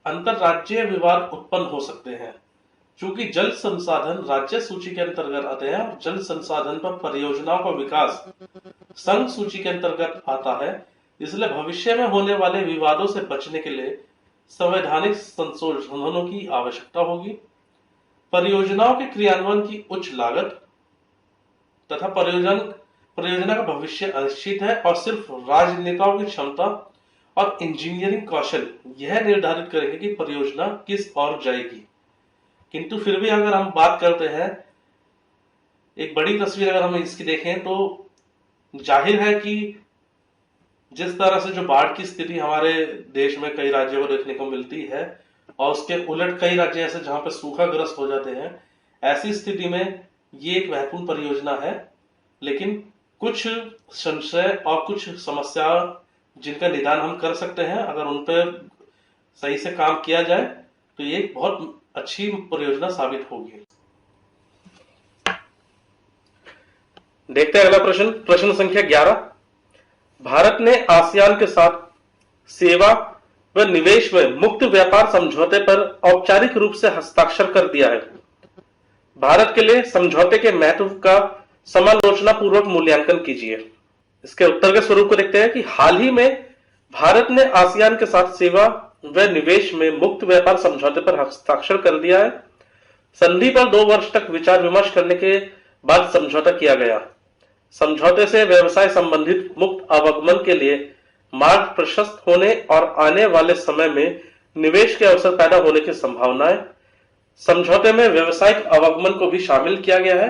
Speaker 1: अंतरराज्यीय विवाद उत्पन्न हो सकते हैं। चूंकि जल संसाधन राज्य सूची के अंतर्गत आते हैं और जल संसाधन पर परियोजनाओं का विकास संघ सूची के अंतर्गत आता है, इसलिए भविष्य में होने वाले विवादों से बचने के लिए संवैधानिक संशोधनों की आवश्यकता होगी। परियोजनाओं के क्रियान्वयन की उच्च लागत तथा परियोजना का भविष्य अनिश्चित है और सिर्फ राजनेताओं की क्षमता और इंजीनियरिंग कौशल यह निर्धारित करेंगे कि परियोजना किस ओर जाएगी। किंतु फिर भी अगर हम बात करते हैं, एक बड़ी तस्वीर अगर हम इसकी देखें तो जाहिर है कि जिस तरह से जो बाढ़ की स्थिति हमारे देश में कई राज्यों को देखने को मिलती है और उसके उलट कई राज्य ऐसे जहां पर सूखाग्रस्त हो जाते हैं, ऐसी स्थिति में ये एक महत्वपूर्ण परियोजना है। लेकिन कुछ संशय और कुछ समस्या जिनका निदान हम कर सकते हैं, अगर उन पर सही से काम किया जाए तो ये एक बहुत अच्छी परियोजना साबित होगी। देखते हैं अगला प्रश्न, प्रश्न संख्या 11। भारत ने आसियान के साथ सेवा व निवेश में मुक्त व्यापार समझौते पर औपचारिक रूप से हस्ताक्षर कर दिया है। भारत के लिए समझौते के महत्व का समालोचना पूर्वक मूल्यांकन कीजिए। इसके उत्तर के स्वरूप को देखते हैं कि हाल ही में भारत ने आसियान के साथ सेवा व निवेश में मुक्त व्यापार समझौते पर हस्ताक्षर कर दिया है। संधि पर 2 वर्ष तक विचार विमर्श करने के बाद समझौता किया गया। समझौते से व्यवसाय संबंधित मुक्त आवागमन के लिए मार्ग प्रशस्त होने और आने वाले समय में निवेश के अवसर पैदा होने की संभावना है। समझौते में व्यावसायिक आवागमन को भी शामिल किया गया है,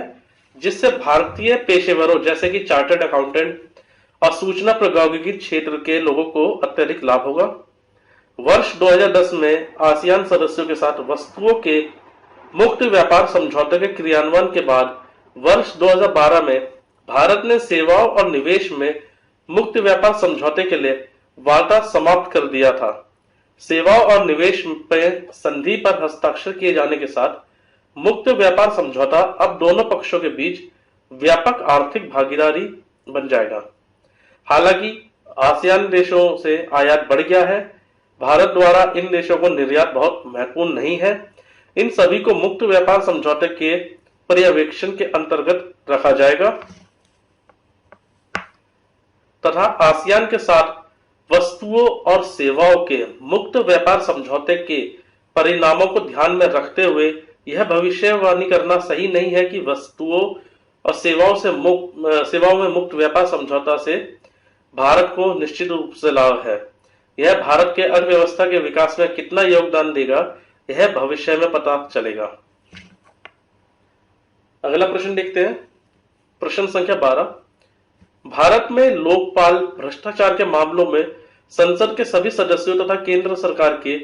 Speaker 1: जिससे भारतीय पेशेवरों जैसे कि चार्टर्ड अकाउंटेंट और सूचना प्रौद्योगिकी क्षेत्र के लोगों को अत्यधिक लाभ होगा। वर्ष 2010 में आसियान सदस्यों के साथ वस्तुओं के मुक्त व्यापार समझौते के क्रियान्वयन के बाद वर्ष 2012 में भारत ने सेवाओं और निवेश में मुक्त व्यापार समझौते के लिए वार्ता समाप्त कर दिया था। सेवाओं और निवेश में संधि पर हस्ताक्षर किए जाने के साथ मुक्त व्यापार समझौता अब दोनों पक्षों के बीच व्यापक आर्थिक भागीदारी बन जाएगा। हालांकि आसियान देशों से आयात बढ़ गया है, भारत द्वारा इन देशों को निर्यात बहुत महत्वपूर्ण नहीं है। इन सभी को मुक्त व्यापार समझौते के पर्यवेक्षण के अंतर्गत रखा जाएगा तथा आसियान के साथ वस्तुओं और सेवाओं के मुक्त व्यापार समझौते के परिणामों को ध्यान में रखते हुए यह भविष्यवाणी करना सही नहीं है कि वस्तुओं और सेवाओं में मुक्त व्यापार समझौता से भारत को निश्चित रूप से लाभ है। यह भारत के अर्थव्यवस्था के विकास में कितना योगदान देगा, यह भविष्य में पता चलेगा। अगला प्रश्न देखते हैं, प्रश्न संख्या 12। भारत में लोकपाल भ्रष्टाचार के मामलों में संसद के सभी सदस्यों तथा केंद्र सरकार के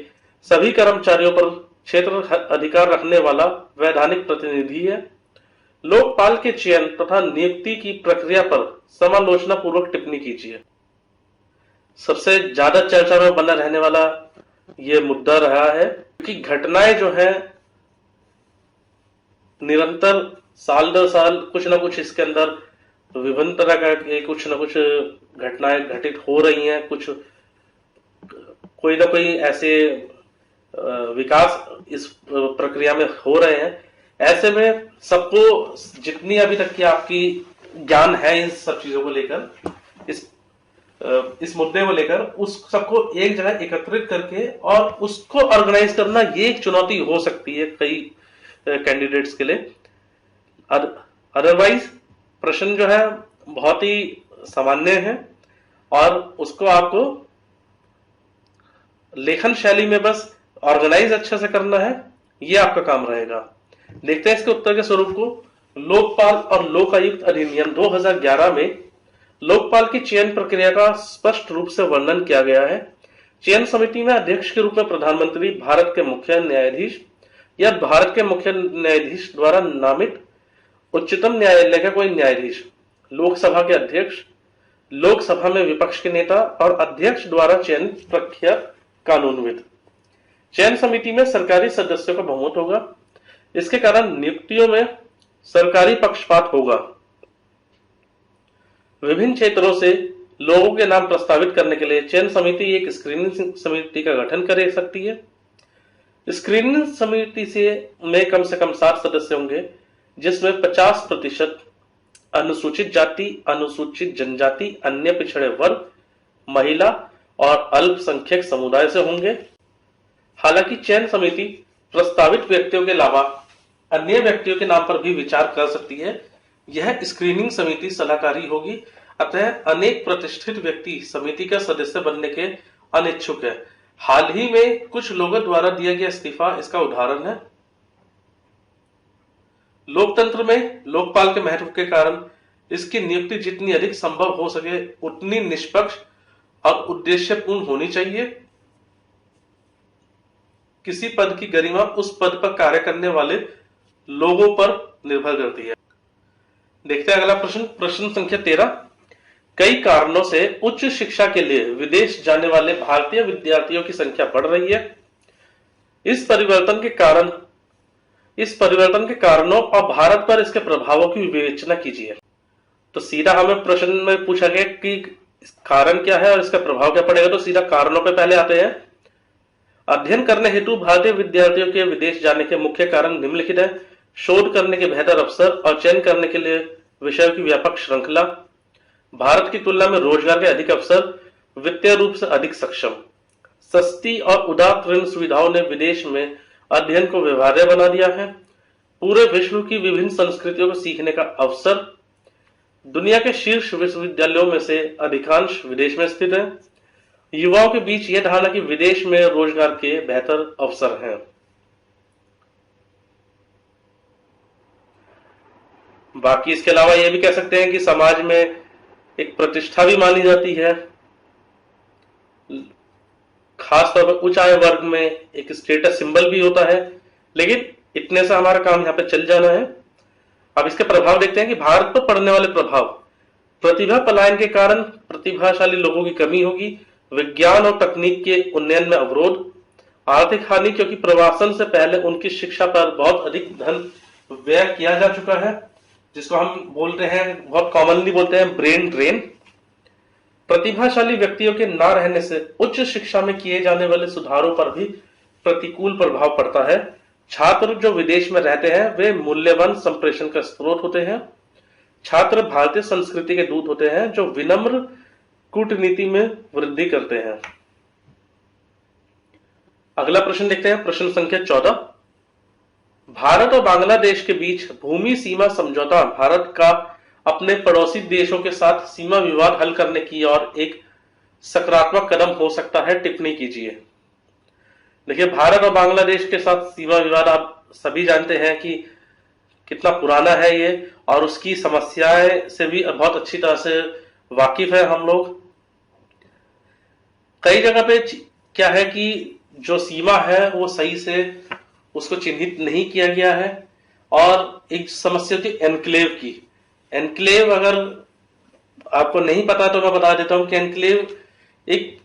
Speaker 1: सभी कर्मचारियों पर क्षेत्र अधिकार रखने वाला वैधानिक प्रतिनिधि है। लोकपाल के चयन तथा नियुक्ति की प्रक्रिया पर समालोचना पूर्वक टिप्पणी कीजिए। सबसे ज्यादा चर्चा में बना रहने वाला ये मुद्दा रहा है, क्योंकि घटनाएं जो है निरंतर साल दर साल कुछ ना कुछ इसके अंदर विभिन्न तरह का कुछ ना कुछ घटनाएं घटित हो रही हैं। कुछ कोई ना कोई ऐसे विकास इस प्रक्रिया में हो रहे हैं। ऐसे में सबको जितनी अभी तक की आपकी ज्ञान है इन सब चीजों को लेकर, इस मुद्दे को लेकर, उस सबको एक जगह एकत्रित करके और उसको ऑर्गेनाइज करना, ये एक चुनौती हो सकती है कई कैंडिडेट्स के लिए। अदरवाइज प्रश्न जो है बहुत ही सामान्य है और उसको आपको लेखन शैली में बस ऑर्गेनाइज अच्छे से करना है, ये आपका काम रहेगा। देखते हैं इसके उत्तर के स्वरूप को। लोकपाल और लोकायुक्त अधिनियम 2011 में लोकपाल की चयन प्रक्रिया का स्पष्ट रूप से वर्णन किया गया है। चयन समिति में अध्यक्ष के रूप में प्रधानमंत्री, भारत के मुख्य न्यायाधीश या भारत के मुख्य न्यायाधीश द्वारा नामित उच्चतम न्यायालय का कोई न्यायाधीश, लोकसभा के अध्यक्ष, लोकसभा में विपक्ष के नेता और अध्यक्ष द्वारा चयन प्रक्रिया कानूनविद। चयन समिति में सरकारी सदस्यों का बहुमत होगा। इसके कारण नियुक्तियों में सरकारी पक्षपात होगा। विभिन्न क्षेत्रों से लोगों के नाम प्रस्तावित करने के लिए चयन समिति एक स्क्रीनिंग समिति का गठन कर सकती है। स्क्रीनिंग समिति में कम से कम 7 सदस्य होंगे, जिसमें 50% अनुसूचित जाति, अनुसूचित जनजाति, अन्य पिछड़े वर्ग, महिला और अल्पसंख्यक समुदाय से होंगे। हालांकि चयन समिति प्रस्तावित व्यक्तियों के अलावा अन्य व्यक्तियों के नाम पर भी विचार कर सकती है। यह स्क्रीनिंग समिति सलाहकारी होगी, अतः अनेक प्रतिष्ठित व्यक्ति समिति का सदस्य बनने के अनिच्छुक है। हाल ही में कुछ लोगों द्वारा दिया गया इस्तीफा इसका उदाहरण है। लोकतंत्र में लोकपाल के महत्व के कारण इसकी नियुक्ति जितनी अधिक संभव हो सके उतनी निष्पक्ष और उद्देश्यपूर्ण होनी चाहिए। किसी पद की गरिमा उस पद पर कार्य करने वाले लोगों पर निर्भर करती है। देखते हैं अगला प्रश्न, प्रश्न संख्या 13। कई कारणों से उच्च शिक्षा के लिए विदेश जाने वाले भारतीय विद्यार्थियों की संख्या बढ़ रही है। इस परिवर्तन के कारणों और भारत पर इसके प्रभावों की विवेचना कीजिए। तो सीधा हमें प्रश्न में पूछा गया कि कारण क्या है और इसका प्रभाव क्या पड़ेगा, तो सीधा कारणों पे पहले आते हैं। अध्ययन करने हेतु भारतीय विद्यार्थियों के विदेश जाने के मुख्य कारण निम्नलिखित है। शोध करने के बेहतर अवसर और चयन करने के लिए विषयों की व्यापक श्रृंखला, भारत की तुलना में रोजगार के अधिक अवसर, वित्तीय रूप से अधिक सक्षम, सस्ती और उदार ऋण सुविधाओं ने विदेश में अध्ययन को व्यवहार्य बना दिया है, पूरे विश्व की विभिन्न संस्कृतियों को सीखने का अवसर, दुनिया के शीर्ष विश्वविद्यालयों में से अधिकांश विदेश में स्थित है, युवाओं के बीच यह धारणा कि विदेश में रोजगार के बेहतर अवसर हैं। बाकी इसके अलावा यह भी कह सकते हैं कि समाज में एक प्रतिष्ठा भी मानी जाती है, खासतौर पर उच्च आय वर्ग में एक स्टेटस सिंबल भी होता है। लेकिन इतने से हमारा काम यहाँ पे चल जाना है। अब इसके प्रभाव देखते हैं कि भारत पर पड़ने वाले प्रभाव। प्रतिभा पलायन के कारण प्रतिभाशाली लोगों की कमी होगी, विज्ञान और तकनीक के उन्नयन में अवरोध, आर्थिक हानि क्योंकि प्रवासन से पहले उनकी शिक्षा पर बहुत अधिक धन व्यय किया जा चुका है, जिसको हम बोलते हैं, बहुत कॉमनली बोलते हैं, ब्रेन ड्रेन। प्रतिभाशाली व्यक्तियों के ना रहने से उच्च शिक्षा में किए जाने वाले सुधारों पर भी प्रतिकूल प्रभाव पड़ता है। छात्र जो विदेश में रहते हैं वे मूल्यवान संप्रेषण का स्रोत होते हैं। छात्र भारतीय संस्कृति के दूत होते हैं जो विनम्र कूटनीति में वृद्धि करते हैं। अगला प्रश्न देखते हैं, प्रश्न संख्या 14। भारत और बांग्लादेश के बीच भूमि सीमा समझौता भारत का अपने पड़ोसी देशों के साथ सीमा विवाद हल करने की ओर एक सकारात्मक कदम हो सकता है, टिप्पणी कीजिए। देखिए, भारत और बांग्लादेश के साथ सीमा विवाद आप सभी जानते हैं कि कितना पुराना है ये, और उसकी समस्याएं से भी बहुत अच्छी तरह से वाकिफ है हम लोग। कई जगह पे क्या है कि जो सीमा है वो सही से उसको चिन्हित नहीं किया गया है,
Speaker 2: और एक समस्या थी एनक्लेव की। एनक्लेव अगर आपको नहीं पता तो मैं बता देता हूं कि एनक्लेव एक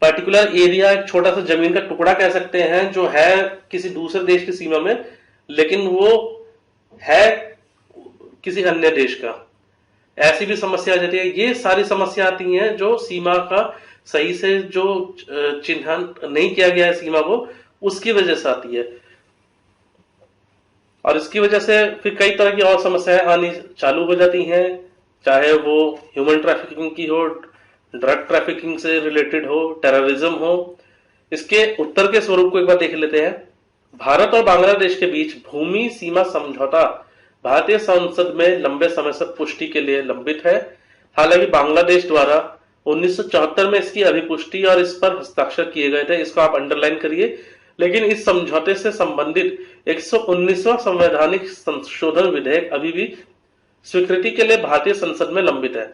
Speaker 2: पर्टिकुलर एरिया, एक छोटा सा जमीन का टुकड़ा कह सकते हैं, जो है किसी दूसरे देश की सीमा में, लेकिन वो है किसी अन्य देश का। ऐसी भी समस्या आ जाती है। ये सारी समस्या आती हैं जो सीमा का सही से जो चिन्हन नहीं किया गया है सीमा को, उसकी वजह से आती है। और इसकी वजह से फिर कई तरह की और समस्याएं आनी चालू हो जाती हैं, चाहे वो ह्यूमन ट्रैफिकिंग की हो, ड्रग ट्रैफिकिंग से रिलेटेड हो, टेररिज्म हो। इसके उत्तर के स्वरूप को एक बार देख लेते हैं। भारत और बांग्लादेश के बीच भूमि सीमा समझौता भारतीय संसद में लंबे समय से पुष्टि के लिए लंबित है। हालांकि बांग्लादेश द्वारा 1974 में इसकी अभिपुष्टि और इस पर हस्ताक्षर किए गए थे, इसको आप अंडरलाइन करिए। लेकिन इस समझौते से संबंधित 119वां संवैधानिक संशोधन विधेयक अभी भी स्वीकृति के लिए भारतीय संसद में लंबित है।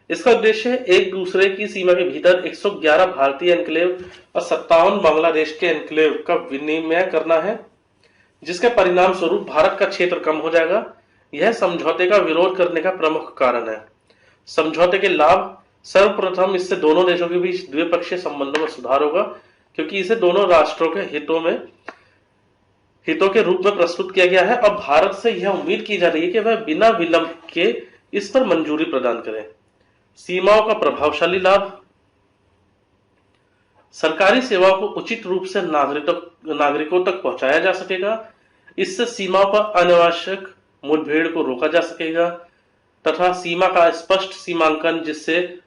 Speaker 2: इसका उद्देश्य एक दूसरे की सीमा के भीतर 111 भारतीय एनक्लेव और 57 बांग्लादेश के एनक्लेव का विनिमय करना है, जिसके परिणाम स्वरूप भारत का क्षेत्र कम हो जाएगा। यह समझौते का विरोध करने का प्रमुख कारण है। समझौते के लाभ, सर्वप्रथम इससे दोनों देशों के बीच द्विपक्षीय संबंधों में सुधार होगा, क्योंकि इसे दोनों राष्ट्रों के हितों के रूप में प्रस्तुत किया गया है और भारत से यह उम्मीद की जा रही है कि वह बिना विलंब के इस पर मंजूरी प्रदान करें। सीमाओं का प्रभावशाली लाभ, सरकारी सेवाओं को उचित रूप से नागरिकों तक पहुंचाया जा सकेगा। इससे सीमाओं पर अनावश्यक मुठभेड़ को रोका जा सकेगा तथा सीमा का स्पष्ट सीमांकन, जिससे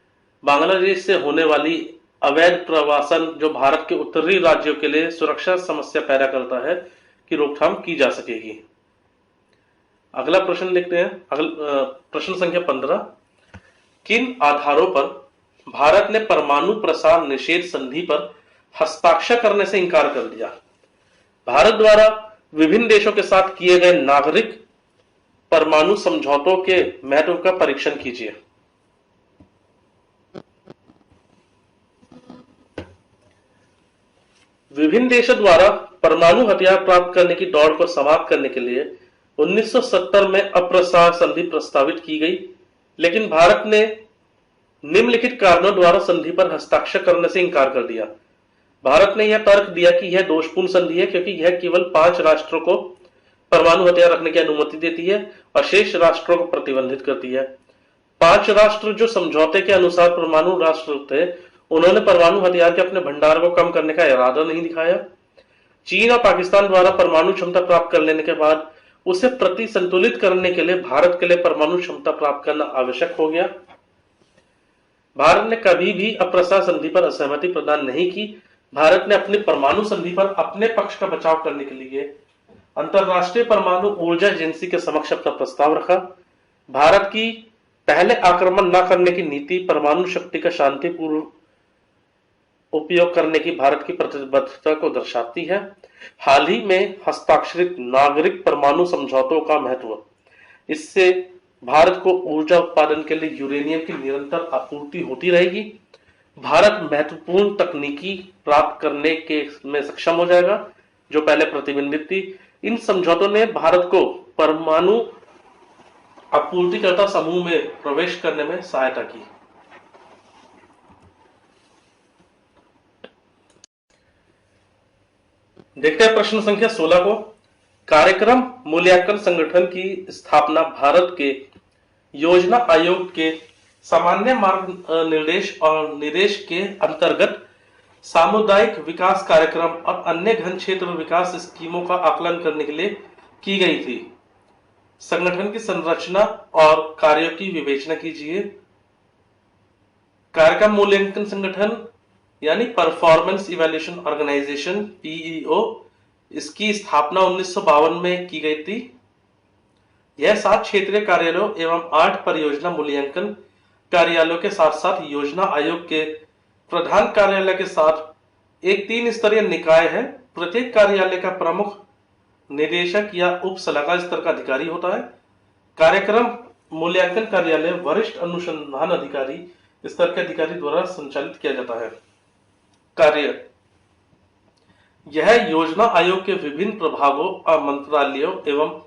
Speaker 2: बांग्लादेश से होने वाली अवैध प्रवासन जो भारत के उत्तरी राज्यों के लिए सुरक्षा समस्या पैदा करता है, की रोकथाम की जा सकेगी। अगला प्रश्न लिखते हैं। प्रश्न संख्या 15, किन आधारों पर भारत ने परमाणु प्रसार निषेध संधि पर हस्ताक्षर करने से इंकार कर दिया? भारत द्वारा विभिन्न देशों के साथ किए गए नागरिक परमाणु समझौतों के महत्व का परीक्षण कीजिए। विभिन्न देशों द्वारा परमाणु हथियार प्राप्त करने की दौड़ को समाप्त करने के लिए 1970 में अप्रसार संधि प्रस्तावित की गई, लेकिन भारत ने निम्नलिखित कारणों द्वारा संधि पर हस्ताक्षर करने से इंकार कर दिया। भारत ने यह तर्क दिया कि यह दोषपूर्ण संधि है, क्योंकि यह केवल 5 राष्ट्रों को परमाणु हथियार रखने की अनुमति देती है और शेष राष्ट्रों को प्रतिबंधित करती है। 5 राष्ट्र जो समझौते के अनुसार परमाणु राष्ट्र थे, उन्होंने परमाणु हथियार के अपने भंडार को कम करने का इरादा नहीं दिखाया। चीन और पाकिस्तान द्वारा परमाणु क्षमता प्राप्त कर लेने के बाद उसे प्रतिसंतुलित करने के लिए भारत के लिए परमाणु क्षमता प्राप्त करना आवश्यक हो गया। भारत ने कभी भी अप्रसार संधि पर असहमति प्रदान नहीं की। भारत ने अपनी परमाणु संधि पर अपने पक्ष का बचाव करने के लिए अंतरराष्ट्रीय परमाणु ऊर्जा एजेंसी के समक्ष अपना प्रस्ताव रखा। भारत की पहले आक्रमण न करने की नीति परमाणु शक्ति का शांतिपूर्ण उपयोग करने की भारत की प्रतिबद्धता को दर्शाती है। हाल ही में हस्ताक्षरित नागरिक परमाणु समझौतों का महत्व, इससे भारत को ऊर्जा उत्पादन के लिए यूरेनियम की निरंतर आपूर्ति होती रहेगी। भारत महत्वपूर्ण तकनीकी प्राप्त करने के में सक्षम हो जाएगा, जो पहले प्रतिबंधित थी। इन समझौतों ने भारत को परमाणु आपूर्तिकर्ता समूह में प्रवेश करने में सहायता की। देखते हैं प्रश्न संख्या 16 को। कार्यक्रम मूल्यांकन संगठन की स्थापना भारत के योजना आयोग के सामान्य मार्ग निर्देश और निर्देश के अंतर्गत सामुदायिक विकास कार्यक्रम और अन्य घन क्षेत्र विकास स्कीमों का आकलन करने के लिए की गई थी। संगठन की संरचना और कार्यों की विवेचना कीजिए। कार्यक्रम मूल्यांकन संगठन यानी परफॉर्मेंस इवैल्यूएशन ऑर्गेनाइजेशन पीईओ, इसकी स्थापना 1952 में की गई थी। यह 7 क्षेत्रीय कार्यालयों एवं 8 परियोजना मूल्यांकन कार्यालयों के साथ साथ योजना आयोग के प्रधान कार्यालय के साथ एक 3 स्तरीय निकाय है। प्रत्येक कार्यालय का प्रमुख निदेशक या उप सलाहकार स्तर का अधिकारी होता है। कार्यक्रम मूल्यांकन कार्यालय वरिष्ठ अनुसंधान अधिकारी स्तर के अधिकारी द्वारा संचालित किया जाता है। कार्य यह योजना आयोग के विभिन्न प्रभागों और मंत्रालयों एवं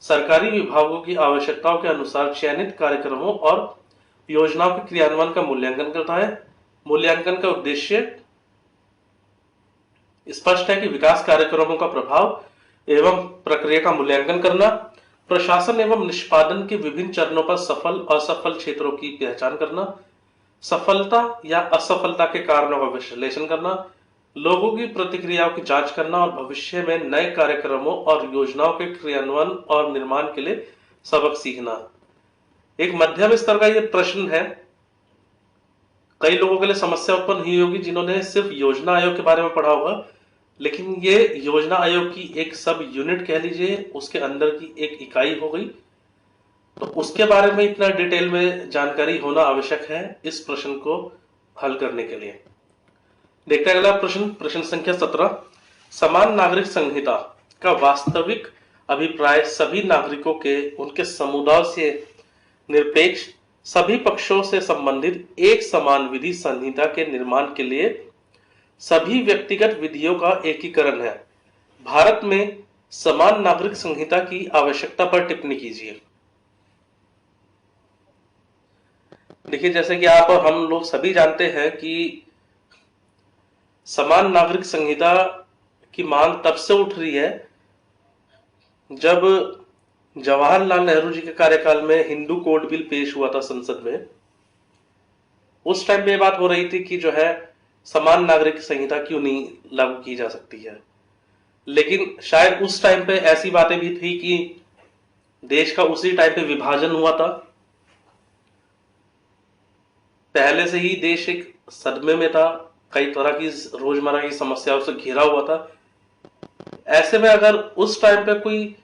Speaker 2: सरकारी विभागों की आवश्यकताओं के अनुसार चयनित कार्यक्रमों और योजनाओं के क्रियान्वयन का मूल्यांकन करता है। मूल्यांकन का उद्देश्य स्पष्ट है कि विकास कार्यक्रमों का प्रभाव एवं प्रक्रिया का मूल्यांकन करना, प्रशासन एवं निष्पादन के विभिन्न चरणों पर सफल असफल क्षेत्रों की पहचान करना, सफलता या असफलता के कारणों का विश्लेषण करना, लोगों की प्रतिक्रियाओं की जांच करना और भविष्य में नए कार्यक्रमों और योजनाओं के क्रियान्वयन और निर्माण के लिए सबक सीखना। एक मध्यम स्तर का यह प्रश्न है। कई लोगों के लिए समस्या उत्पन्न हुई होगी जिन्होंने सिर्फ योजना आयोग के बारे में पढ़ा होगा, लेकिन ये योजना आयोग की एक सब यूनिट कह लीजिए, उसके अंदर की एक इकाई हो गई, तो उसके बारे में इतना डिटेल में जानकारी होना आवश्यक है इस प्रश्न को हल करने के लिए। देखते हैं अगला प्रश्न, प्रश्न संख्या 17। समान नागरिक संहिता का वास्तविक अभिप्राय सभी नागरिकों के उनके समुदाय से निरपेक्ष सभी पक्षों से संबंधित एक समान विधि संहिता के निर्माण के लिए सभी व्यक्तिगत विधियों का एकीकरण है। भारत में समान नागरिक संहिता की आवश्यकता पर टिप्पणी कीजिए। देखिए, जैसे कि आप और हम लोग सभी जानते हैं कि समान नागरिक संहिता की मांग तब से उठ रही है जब जवाहरलाल नेहरू जी के कार्यकाल में हिंदू कोड बिल पेश हुआ था संसद में। उस टाइम पे बात हो रही थी कि जो है समान नागरिक संहिता क्यों नहीं लागू की जा सकती है, लेकिन शायद उस टाइम पे ऐसी बातें भी थी कि देश का उसी टाइम पे विभाजन हुआ था, पहले से ही देश एक सदमे में था, कई तरह की रोजमर्रा की समस्याओं से घिरा हुआ था। ऐसे में अगर उस टाइम पे कोई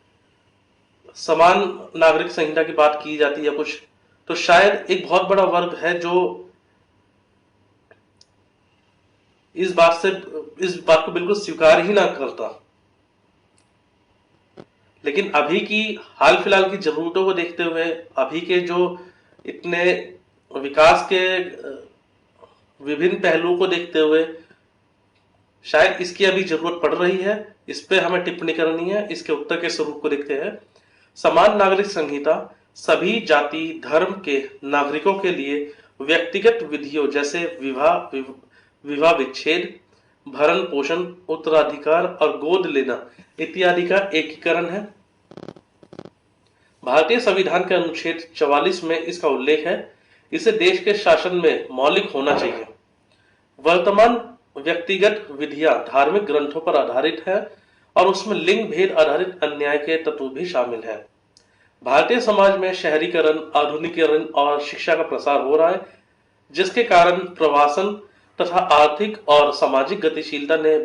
Speaker 2: समान नागरिक संहिता की बात की जाती है कुछ, तो शायद एक बहुत बड़ा वर्ग है जो इस बात को बिल्कुल स्वीकार ही ना करता। लेकिन अभी की हाल फिलहाल की जरूरतों को देखते हुए, अभी के जो इतने विकास के विभिन्न पहलुओं को देखते हुए शायद इसकी अभी जरूरत पड़ रही है। इस पे हमें टिप्पणी करनी है। इसके उत्तर के स्वरूप को देखते हैं। समान नागरिक संहिता सभी जाति धर्म के नागरिकों के लिए व्यक्तिगत विधियों जैसे विवाह विच्छेद, भरण पोषण, उत्तराधिकार और गोद लेना इत्यादि का एकीकरण है। भारतीय संविधान के अनुच्छेद 44 में इसका उल्लेख है। इसे देश के शासन में मौलिक होना चाहिए। वर्तमान व्यक्तिगत विधियां धार्मिक ग्रंथों पर आधारित है और उसमें लिंग भेद आधारित अन्याय के तत्व भी शामिल है। भारतीय समाज में शहरीकरण, आधुनिकीकरण और शिक्षा का प्रसार हो रहा है, जिसके कारण प्रवासन तथा आर्थिक और सामाजिक गतिशीलता ने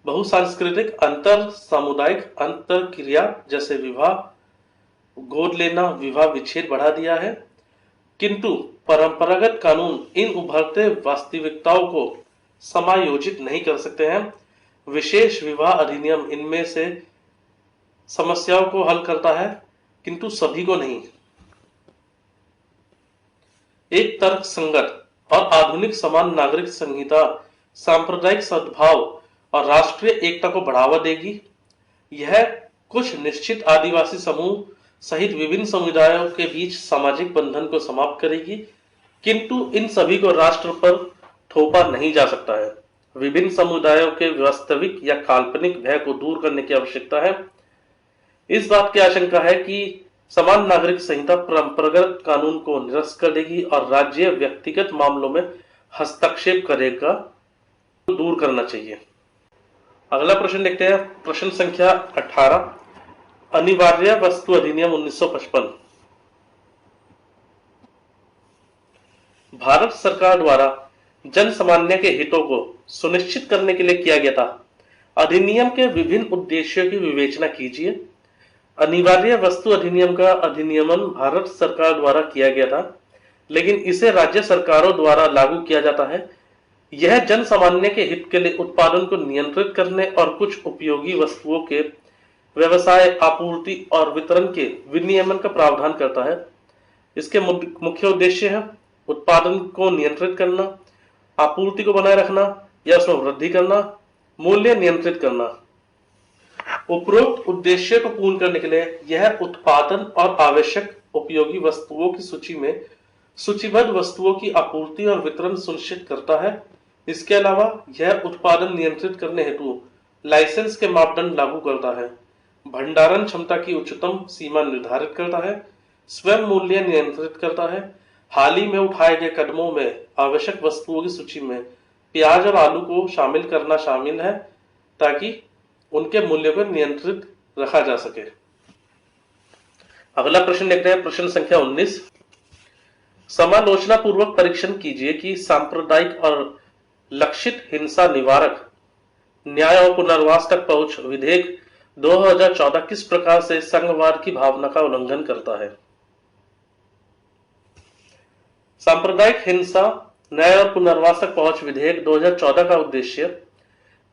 Speaker 2: बहुसांस्कृतिक अंतर सामुदायिक अंतर क्रिया जैसे विवाह, गोद लेना, विवाह विच्छेद बढ़ा दिया है। किंतु परंपरागत कानून इन उभरते वास्तविकताओं को समायोजित नहीं कर सकते हैं। विशेष विवाह अधिनियम इनमें से समस्याओं को हल करता है, किंतु सभी को नहीं। एक तर्कसंगत और आधुनिक समान नागरिक संहिता सांप्रदायिक सद्भाव और राष्ट्रीय एकता को बढ़ावा देगी। यह कुछ निश्चित आदिवासी समूह सहित विभिन्न समुदायों के बीच सामाजिक बंधन को समाप्त करेगी, किंतु इन सभी को राष्ट्र पर थोपा नहीं जा सकता है। विभिन्न समुदायों के वास्तविक या काल्पनिक भय को दूर करने की आवश्यकता है। इस बात की आशंका है कि समान नागरिक संहिता परंपरागत कानून को निरस्त कर देगी और राज्य व्यक्तिगत मामलों में हस्तक्षेप करेगा, दूर करना चाहिए। अगला प्रश्न देखते हैं, प्रश्न संख्या 18। अनिवार्य वस्तु अधिनियम 1955 भारत सरकार द्वारा जन सामान्य के हितों को सुनिश्चित करने के लिए किया गया था। अधिनियम के विभिन्न उद्देश्यों की विवेचना कीजिए। अनिवार्य वस्तु अधिनियम का अधिनियमन भारत सरकार द्वारा किया गया था, लेकिन इसे राज्य सरकारों द्वारा लागू किया जाता है। यह जन सामान्य के हित के लिए उत्पादन को नियंत्रित करने और कुछ उपयोगी वस्तुओं के व्यवसाय, आपूर्ति और वितरण के विनियमन का प्रावधान करता है। इसके मुख्य उद्देश्य है उत्पादन को नियंत्रित करना, आपूर्ति को बनाए रखना या उसमें वृद्धि करना मूल्य नियंत्रित करना। उपरोक्त उद्देश्य को पूर्ण करने के लिए यह उत्पादन और आवश्यक उपयोगी वस्तुओं की सूची में सूचीबद्ध वस्तुओं की आपूर्ति और वितरण सुनिश्चित करता है। इसके अलावा यह उत्पादन नियंत्रित करने हेतु लाइसेंस के मापदंड लागू करता है, भंडारण क्षमता की उच्चतम सीमा निर्धारित करता है, स्वयं मूल्य नियंत्रित करता है। हाल ही में उठाए गए कदमों में आवश्यक वस्तुओं की सूची में प्याज और आलू को शामिल करना शामिल है ताकि उनके मूल्य को नियंत्रित रखा जा सके। अगला प्रश्न देखते हैं, प्रश्न संख्या 19। समालोचना पूर्वक परीक्षण कीजिए कि सांप्रदायिक और लक्षित हिंसा निवारक न्याय और पुनर्वास तक पहुंच विधेयक 2014 किस प्रकार से संघवाद की भावना का उल्लंघन करता है। सांप्रदायिक हिंसा न्याय और पुनर्वास तक पहुंच विधेयक 2014 का उद्देश्य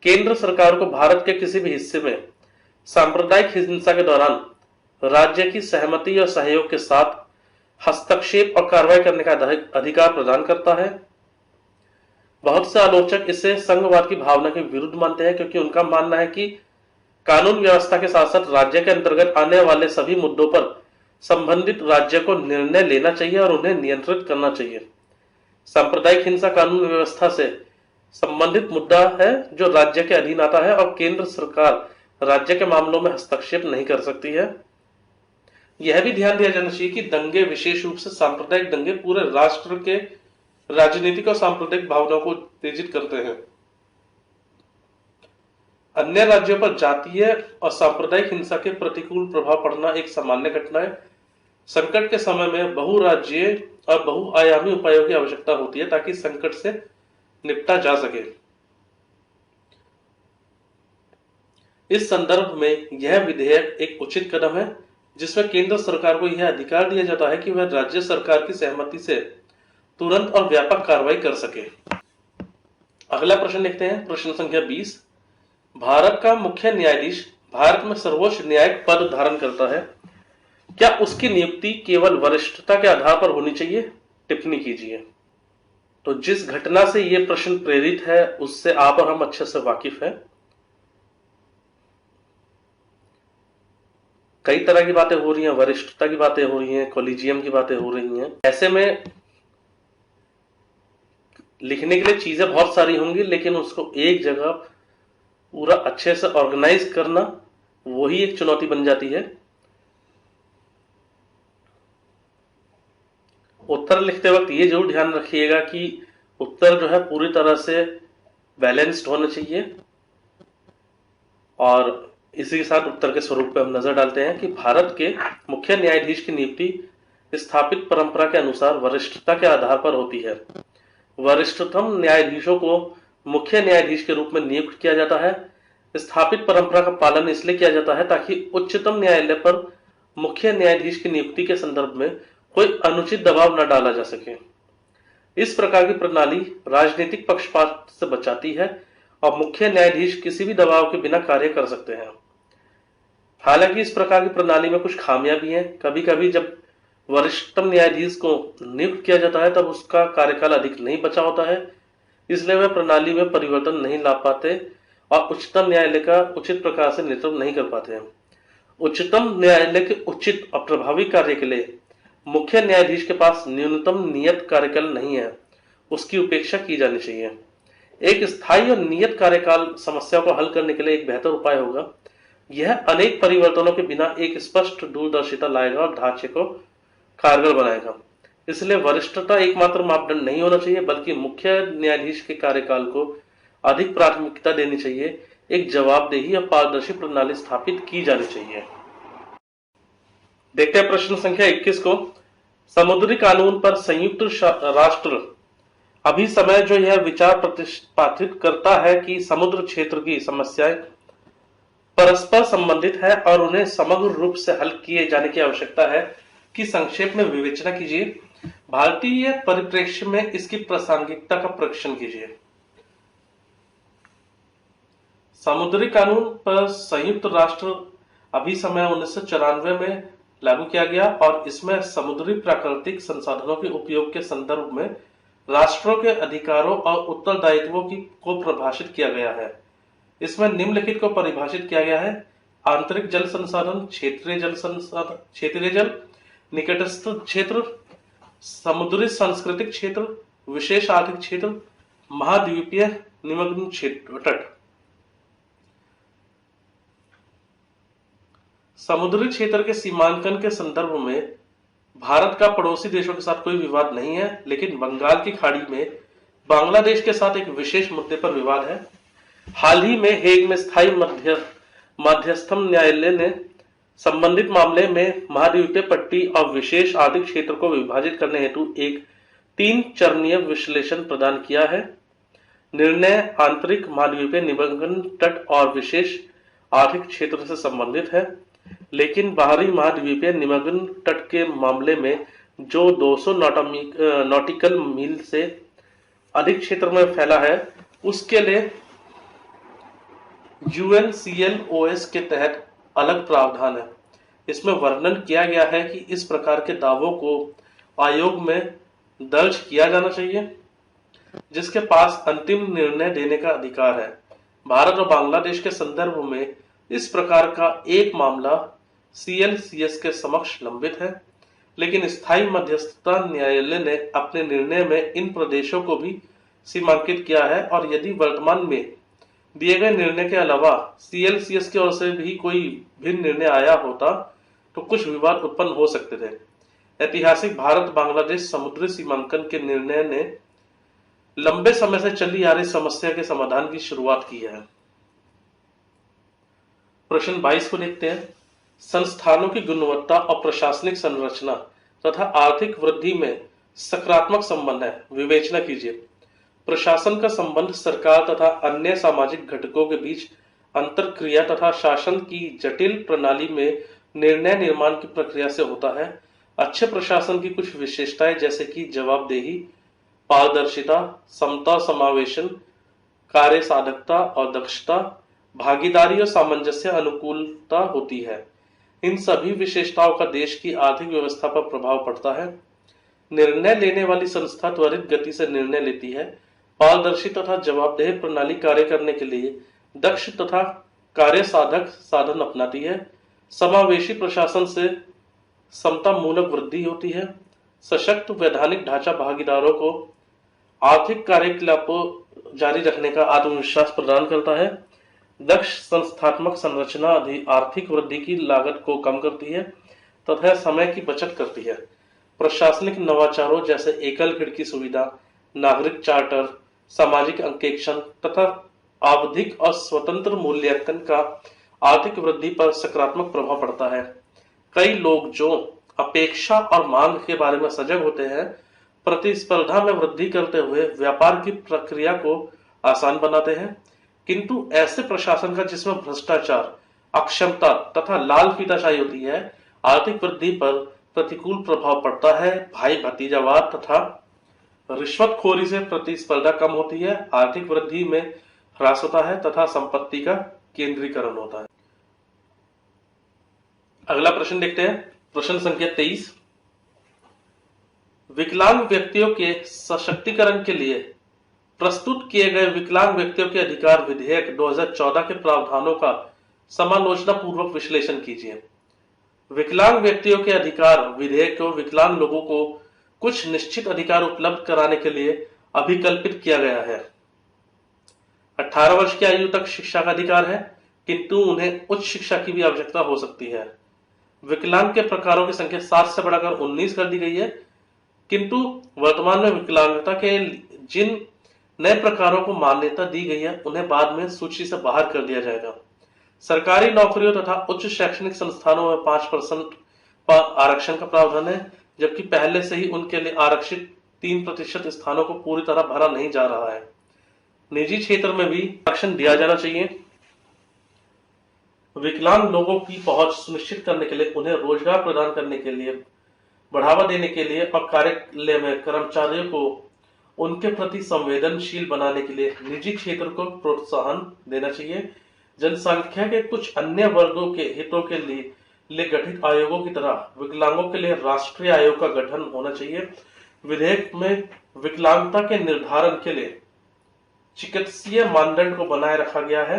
Speaker 2: केंद्र सरकार को भारत के किसी भी हिस्से में सांप्रदायिक हिंसा के दौरान राज्य की सहमति और सहयोग के साथ हस्तक्षेप और कार्रवाई करने का अधिकार प्रदान करता है। बहुत से आलोचक इसे संघवाद की भावना के विरुद्ध मानते हैं, क्योंकि उनका मानना है कि कानून व्यवस्था के साथ साथ राज्य के अंतर्गत आने वाले सभी मुद्दों पर संबंधित राज्य को निर्णय लेना चाहिए और उन्हें नियंत्रित करना चाहिए। सांप्रदायिक हिंसा कानून व्यवस्था से संबंधित मुद्दा है जो राज्य के अधीन आता है और केंद्र सरकार राज्य के मामलों में हस्तक्षेप नहीं कर सकती है। यह भी ध्यान दिया जाना चाहिए कि दंगे, विशेष रूप से सांप्रदायिक दंगे, पूरे राष्ट्र के राजनीतिक और सांप्रदायिक भावनाओं को उत्तेजित करते हैं। अन्य राज्यों पर जातीय और सांप्रदायिक हिंसा के प्रतिकूल प्रभाव पड़ना एक सामान्य घटना है। संकट के समय में बहुराज्यीय और बहुआयामी उपायों की आवश्यकता होती है ताकि संकट से निपटा जा सके। इस संदर्भ में यह विधेयक एक उचित कदम है जिसमें केंद्र सरकार को यह अधिकार दिया जाता है कि वह राज्य सरकार की सहमति से तुरंत और व्यापक कार्रवाई कर सके। अगला प्रश्न देखते हैं, प्रश्न संख्या 20। भारत का मुख्य न्यायाधीश भारत में सर्वोच्च न्यायिक पद धारण करता है। क्या उसकी नियुक्ति केवल वरिष्ठता के आधार पर होनी चाहिए? टिप्पणी कीजिए। तो जिस घटना से यह प्रश्न प्रेरित है उससे आप और हम अच्छे से वाकिफ हैं। कई तरह की बातें हो रही हैं, वरिष्ठता की बातें हो रही हैं, कॉलेजियम की बातें हो रही हैं। ऐसे में लिखने के लिए चीजें बहुत सारी होंगी, लेकिन उसको एक जगह पूरा अच्छे से ऑर्गेनाइज करना वही एक चुनौती बन जाती है। उत्तर लिखते वक्त ये जरूर ध्यान रखिएगा कि उत्तर जो है पूरी तरह से बैलेंस्ड होना चाहिए। और इसी के साथ उत्तर के स्वरूप पर हम नजर डालते हैं कि भारत के मुख्य न्यायाधीश की नियुक्ति स्थापित परंपरा के अनुसार वरिष्ठता के आधार पर होती है। वरिष्ठतम न्यायाधीशों को मुख्य न्यायाधीश के रूप में नियुक्त किया जाता है। स्थापित परंपरा का पालन इसलिए किया जाता है ताकि उच्चतम न्यायालय पर मुख्य न्यायाधीश की नियुक्ति के संदर्भ में कोई अनुचित दबाव न डाला जा सके। इस प्रकार की प्रणाली राजनीतिक पक्षपात से बचाती है और मुख्य न्यायाधीश किसी भी दबाव के बिना कार्य कर सकते हैं। हालांकि इस प्रकार की प्रणाली में कुछ खामियां भी हैं। कभी कभी जब वरिष्ठतम न्यायाधीश को नियुक्त किया जाता है तब उसका कार्यकाल अधिक नहीं बचा होता है, इसलिए वह प्रणाली में परिवर्तन नहीं ला पाते और उच्चतम न्यायालय का उचित प्रकार से नेतृत्व नहीं कर पाते हैं। उच्चतम न्यायालय के उचित और प्रभावी कार्य के लिए मुख्य न्यायाधीश के पास न्यूनतम नियत कार्यकाल नहीं है, उसकी उपेक्षा की जानी चाहिए। एक स्थायी और नियत कार्यकाल समस्या को हल करने के लिए एक बेहतर उपाय होगा। यह अनेक परिवर्तनों के बिना एक स्पष्ट दूरदर्शिता लाएगा और ढांचे को कारगर बनाएगा। इसलिए वरिष्ठता एकमात्र मापदंड नहीं होना चाहिए, बल्कि मुख्य न्यायाधीश के कार्यकाल को अधिक प्राथमिकता देनी चाहिए। एक जवाबदेही और पारदर्शी प्रणाली स्थापित की जानी चाहिए। देखते हैं प्रश्न संख्या 21 को। समुद्री कानून पर संयुक्त राष्ट्र अभी समय जो यह विचार प्रतिपादित करता है कि समुद्र क्षेत्र की समस्याएं परस्पर संबंधित है और उन्हें समग्र रूप से हल किए जाने की आवश्यकता है, कि संक्षेप में विवेचना कीजिए। भारतीय परिप्रेक्ष्य में इसकी प्रासंगिकता का परीक्षण कीजिए। समुद्री कानून पर संयुक्त राष्ट्र अभी समय 1994 में लागू किया गया और इसमें समुद्री प्राकृतिक संसाधनों के उपयोग के संदर्भ में राष्ट्रों के अधिकारों और उत्तरदायित्वों को परिभाषित किया गया है। इसमें निम्नलिखित को परिभाषित किया गया है: आंतरिक जल संसाधन, क्षेत्रीय जल संसाधन, क्षेत्रीय जल, निकटस्थ क्षेत्र, समुद्री सांस्कृतिक क्षेत्र, विशेष आर्थिक क्षेत्र, महाद्वीपीय निमग्न क्षेत्र तट। समुद्री क्षेत्र के सीमांकन के संदर्भ में भारत का पड़ोसी देशों के साथ कोई विवाद नहीं है, लेकिन बंगाल की खाड़ी में बांग्लादेश के साथ एक विशेष मुद्दे पर विवाद है। हाल ही में हेग में स्थायी मध्यस्थम न्यायालय ने संबंधित मामले में महाद्वीपीय पट्टी और विशेष आर्थिक क्षेत्र को विभाजित करने हेतु एक 3 चरणीय विश्लेषण प्रदान किया है। निर्णय आंतरिक महाद्वीपीय निमग्न तट और विशेष आर्थिक क्षेत्र से संबंधित है, लेकिन बाहरी महाद्वीपीय निमग्न तट के मामले में जो 200 नॉटिकल मील से अधिक क्षेत्र में फैला है, उसके लिए UNCLOS के तहत अलग प्रावधान है। इसमें वर्णन किया गया है कि इस प्रकार के दावों को आयोग में दर्ज किया जाना चाहिए, जिसके पास अंतिम निर्णय देने का अधिकार है। भारत और बांग्लादेश के संदर्भ में इस प्रकार का एक मामला CLCS के समक्ष लंबित है, लेकिन स्थायी मध्यस्थता न्यायालय ने अपने निर्णय में इन प्रदेशों को भी सीमांकित किया है, और यदि वर्तमान में दिए गए निर्णय के अलावा CLCS की ओर से भी कोई भिन्न निर्णय आया होता तो कुछ विवाद उत्पन्न हो सकते थे। ऐतिहासिक भारत बांग्लादेश समुद्री सीमांकन के निर्णय ने लंबे समय से चली आ रही समस्या के समाधान की शुरुआत की है। प्रश्न 22 को देखते हैं। संस्थानों की गुणवत्ता और प्रशासनिक संरचना तथा आर्थिक वृद्धि में सकारात्मक संबंध है, विवेचना कीजिए। प्रशासन का संबंध सरकार तथा अन्य सामाजिक घटकों के बीच अंतरक्रिया तथा शासन की जटिल प्रणाली में निर्णय निर्माण की प्रक्रिया से होता है। अच्छे प्रशासन की कुछ विशेषताएं जैसे कि जवाबदेही, पारदर्शिता, समता, समावेशन, कार्य साधकता और दक्षता, भागीदारी और सामंजस्य अनुकूलता होती है। इन सभी विशेषताओं का देश की आर्थिक व्यवस्था पर प्रभाव पड़ता है। निर्णय लेने वाली संस्था त्वरित गति से निर्णय लेती है। पारदर्शी तथा जवाबदेह प्रणाली कार्य करने के लिए दक्ष तथा कार्य साधक साधन अपनाती है। समावेशी प्रशासन से समता मूलक वृद्धि होती है। सशक्त वैधानिक ढांचा भागीदारों को आर्थिक कार्यकलापों जारी रखने का आत्मविश्वास प्रदान करता है। दक्ष संस्थात्मक संरचना आर्थिक वृद्धि की लागत को कम करती है तथा समय की बचत करती है। प्रशासनिक नवाचारों जैसे एकल खिड़की सुविधा, नागरिक चार्टर, सामाजिक अंकेक्षण तथा आवधिक और स्वतंत्र मूल्यांकन का आर्थिक वृद्धि पर सकारात्मक प्रभाव पड़ता है। कई लोग जो अपेक्षा और मांग के बारे में सजग होते हैं, प्रतिस्पर्धा में वृद्धि करते हुए व्यापार की प्रक्रिया को आसान बनाते हैं, किंतु ऐसे प्रशासन का जिसमें भ्रष्टाचार, अक्षमता तथा लाल फीताशाही होती है, आर्थिक वृद्धि पर प्रतिकूल प्रभाव पड़ता है। भाई भतीजावाद तथा रिश्वतखोरी से प्रतिस्पर्धा कम होती है, आर्थिक वृद्धि में ह्रास होता है तथा संपत्ति का केंद्रीकरण होता है। अगला प्रश्न देखते हैं। प्रश्न संख्या 23। विकलांग व्यक्तियों के सशक्तिकरण के लिए प्रस्तुत किए गए विकलांग व्यक्तियों के अधिकार विधेयक 2014 के प्रावधानों का समालोचना पूर्वक विश्लेषण कीजिए। विकलांग व्यक्तियों के अधिकार विधेयक को विकलांग लोगों को कुछ निश्चित अधिकार उपलब्ध कराने के लिए अभिकल्पित किया गया है। 18 वर्ष की आयु तक शिक्षा का अधिकार है, किंतु उन्हें उच्च शिक्षा की भी आवश्यकता हो सकती है। विकलांग के प्रकारों की संख्या 7 से बढ़ाकर 19 कर दी गई है, किंतु वर्तमान में विकलांगता के जिन नए प्रकारों को मान्यता दी गई है, उन्हें बाद में सूची से बाहर कर दिया जाएगा। सरकारी नौकरियों तथा उच्च शैक्षणिक संस्थानों में 5% आरक्षण का प्रावधान है, जबकि पहले से ही उनके लिए आरक्षित 3% स्थानों को पूरी तरह भरा नहीं जा रहा है। निजी क्षेत्र में भी आरक्षण दिया जाना चाहिए। विकलांग लोगों की पहुंच सुनिश्चित करने के लिए, उन्हें रोजगार प्रदान करने के लिए, बढ़ावा देने के लिए और कार्यालय में कर्मचारियों को उनके प्रति संवेदनशील बनाने के लिए निजी क्षेत्र को प्रोत्साहन देना चाहिए। जनसंख्या के कुछ अन्य वर्गों के हितों के लिए गठित आयोगों की तरह विकलांगों के लिए राष्ट्रीय आयोग का गठन होना चाहिए। विधेयक में विकलांगता के निर्धारण के लिए चिकित्सीय मानदंड को बनाए रखा गया है।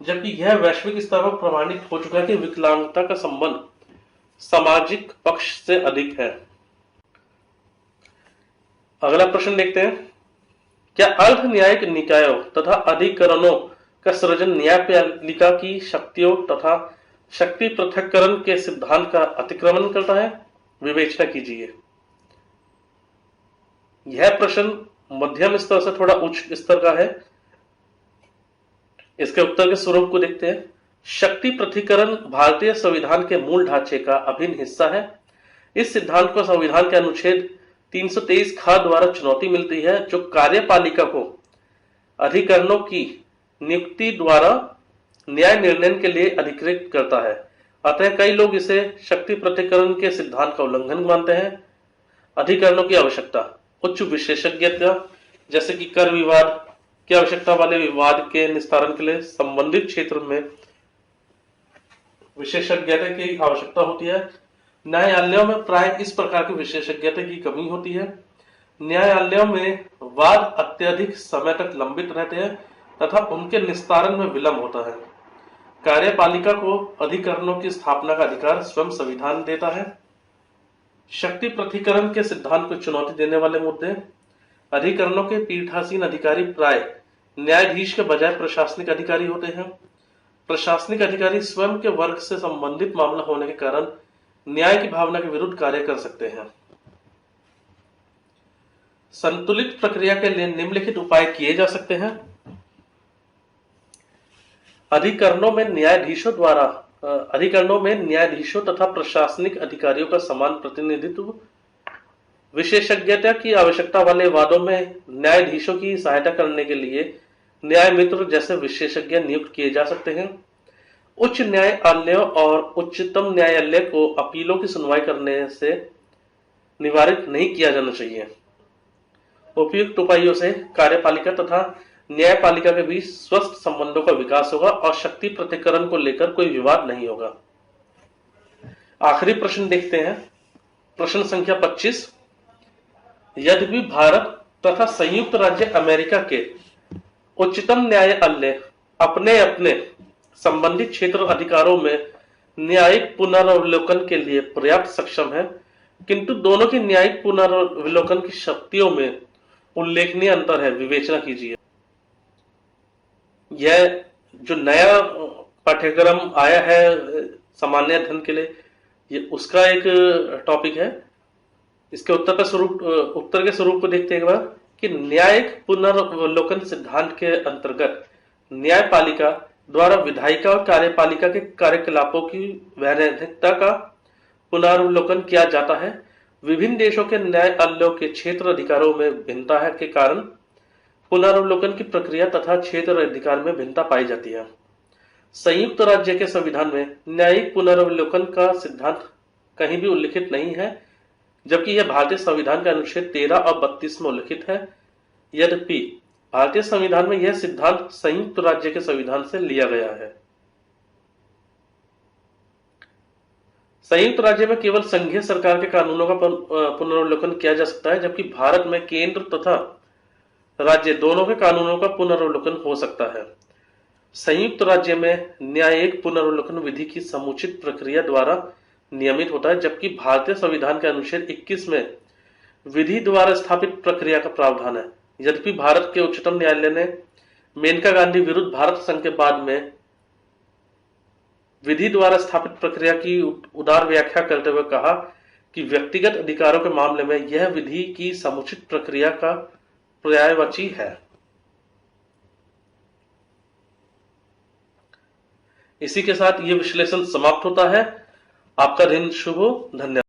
Speaker 2: जबकि यह वैश्विक स्तर पर प्रमाणित हो चुका है कि विकलांगता का संबंध सामाजिक पक्ष से अधिक है। अगला प्रश्न देखते हैं, क्या अर्ध न्यायिक निकायों तथा अधिकरणों का सृजन न्यायपालिका की शक्तियों तथा शक्ति पृथक्करण के सिद्धांत का अतिक्रमण करता है? विवेचना कीजिए। यह प्रश्न मध्यम स्तर से थोड़ा उच्च स्तर का है। इसके उत्तर के स्वरूप को देखते हैं। शक्ति पृथक्करण भारतीय संविधान के मूल ढांचे का अभिन्न हिस्सा है। इस सिद्धांत को संविधान के अनुच्छेद 323 ख द्वारा चुनौती मिलती है, जो कार्यपालिका को अधिकरणों की नियुक्ति द्वारा न्याय निर्णय के लिए अधिकृत करता है। अतः कई लोग इसे शक्ति पृथक्करण के सिद्धांत का उल्लंघन मानते हैं। अधिकरणों की आवश्यकता, उच्च विशेषज्ञता जैसे कि कर विवाद की आवश्यकता वाले विवाद के निस्तारण के लिए संबंधित क्षेत्र में विशेषज्ञता की आवश्यकता होती है। न्यायालयों में प्राय इस प्रकार की विशेषज्ञता की कमी होती है। न्यायालयों में वाद अत्यधिक समय तक लंबित रहते हैं तथा उनके निस्तारण में विलंब होता है। कार्यपालिका को अधिकरणों की स्थापना का अधिकार स्वयं संविधान देता है। शक्ति पृथक्करण के सिद्धांत को चुनौती देने वाले मुद्दे, अधिकरणों के पीठासीन अधिकारी प्राय न्यायाधीश के बजाय प्रशासनिक अधिकारी होते हैं। प्रशासनिक अधिकारी स्वयं के वर्ग से संबंधित मामला होने के कारण न्याय की भावना के विरुद्ध कार्य कर सकते हैं। संतुलित प्रक्रिया के लिए निम्नलिखित उपाय किए जा सकते हैं। अधिकरणों में न्यायाधीशों तथा प्रशासनिक अधिकारियों का समान प्रतिनिधित्व, विशेषज्ञता की आवश्यकता वाले वादों में न्यायाधीशों की सहायता करने के लिए न्याय मित्र जैसे विशेषज्ञ नियुक्त किए जा सकते हैं। उच्च न्यायालयों और उच्चतम न्यायालय को अपीलों की सुनवाई करने से निवारित नहीं किया जाना चाहिए। उपयुक्त उपायों से कार्यपालिका तथा न्यायपालिका के बीच स्वस्थ संबंधों का विकास होगा और शक्ति पृथक्करण को लेकर कोई विवाद नहीं होगा। आखिरी प्रश्न देखते हैं, प्रश्न संख्या 25। यद्यपि भारत तथा संयुक्त राज्य अमेरिका के उच्चतम न्यायालय अपने अपने संबंधित क्षेत्र अधिकारों में न्यायिक पुनरावलोकन के लिए पर्याप्त सक्षम है, किंतु दोनों की न्यायिक पुनरावलोकन की शक्तियों में उल्लेखनीय अंतर है। विवेचना कीजिए। यह जो नया पाठ्यक्रम आया है सामान्य अध्ययन के लिए, ये उसका एक टॉपिक है। इसके उत्तर के स्वरूप को देखते हैं एक बार कि न्यायिक पुनरावलोकन सिद्धांत के अंतर्गत न्यायपालिका द्वारा विधायिका और कार्यपालिका के कार्यकलापों की वैधानिकता का पुनरावलोकन किया जाता है। विभिन्न देशों के न्यायालयों के क्षेत्र अधिकारों में भिन्नता है के कारण पुनरावलोकन की प्रक्रिया तथा क्षेत्र अधिकार में भिन्नता पाई जाती है। संयुक्त राज्य के संविधान में न्यायिक पुनरावलोकन का सिद्धांत कहीं भी उल्लिखित नहीं है, जबकि यह भारतीय संविधान के अनुच्छेद 13 और 32 में उल्लिखित है। यद्यपि भारतीय संविधान में यह सिद्धांत संयुक्त राज्य के संविधान से लिया गया है। संयुक्त राज्य में केवल संघीय सरकार के कानूनों का पुनरावलोकन किया जा सकता है, जबकि भारत में केंद्र तथा राज्य दोनों के कानूनों का पुनरावलोकन हो सकता है। संयुक्त राज्य में न्यायिक पुनरावलोकन विधि की समुचित प्रक्रिया द्वारा नियमित होता है, जबकि भारतीय संविधान के अनुच्छेद 21 में विधि द्वारा स्थापित प्रक्रिया का प्रावधान है। यद्यपि भारत के उच्चतम न्यायालय ने मेनका गांधी विरुद्ध भारत संघ के बाद में विधि द्वारा स्थापित प्रक्रिया की उदार व्याख्या करते हुए कहा कि व्यक्तिगत अधिकारों के मामले में यह विधि की समुचित प्रक्रिया का पर्यायवाची है। इसी के साथ यह विश्लेषण समाप्त होता है। आपका दिन शुभ हो। धन्यवाद।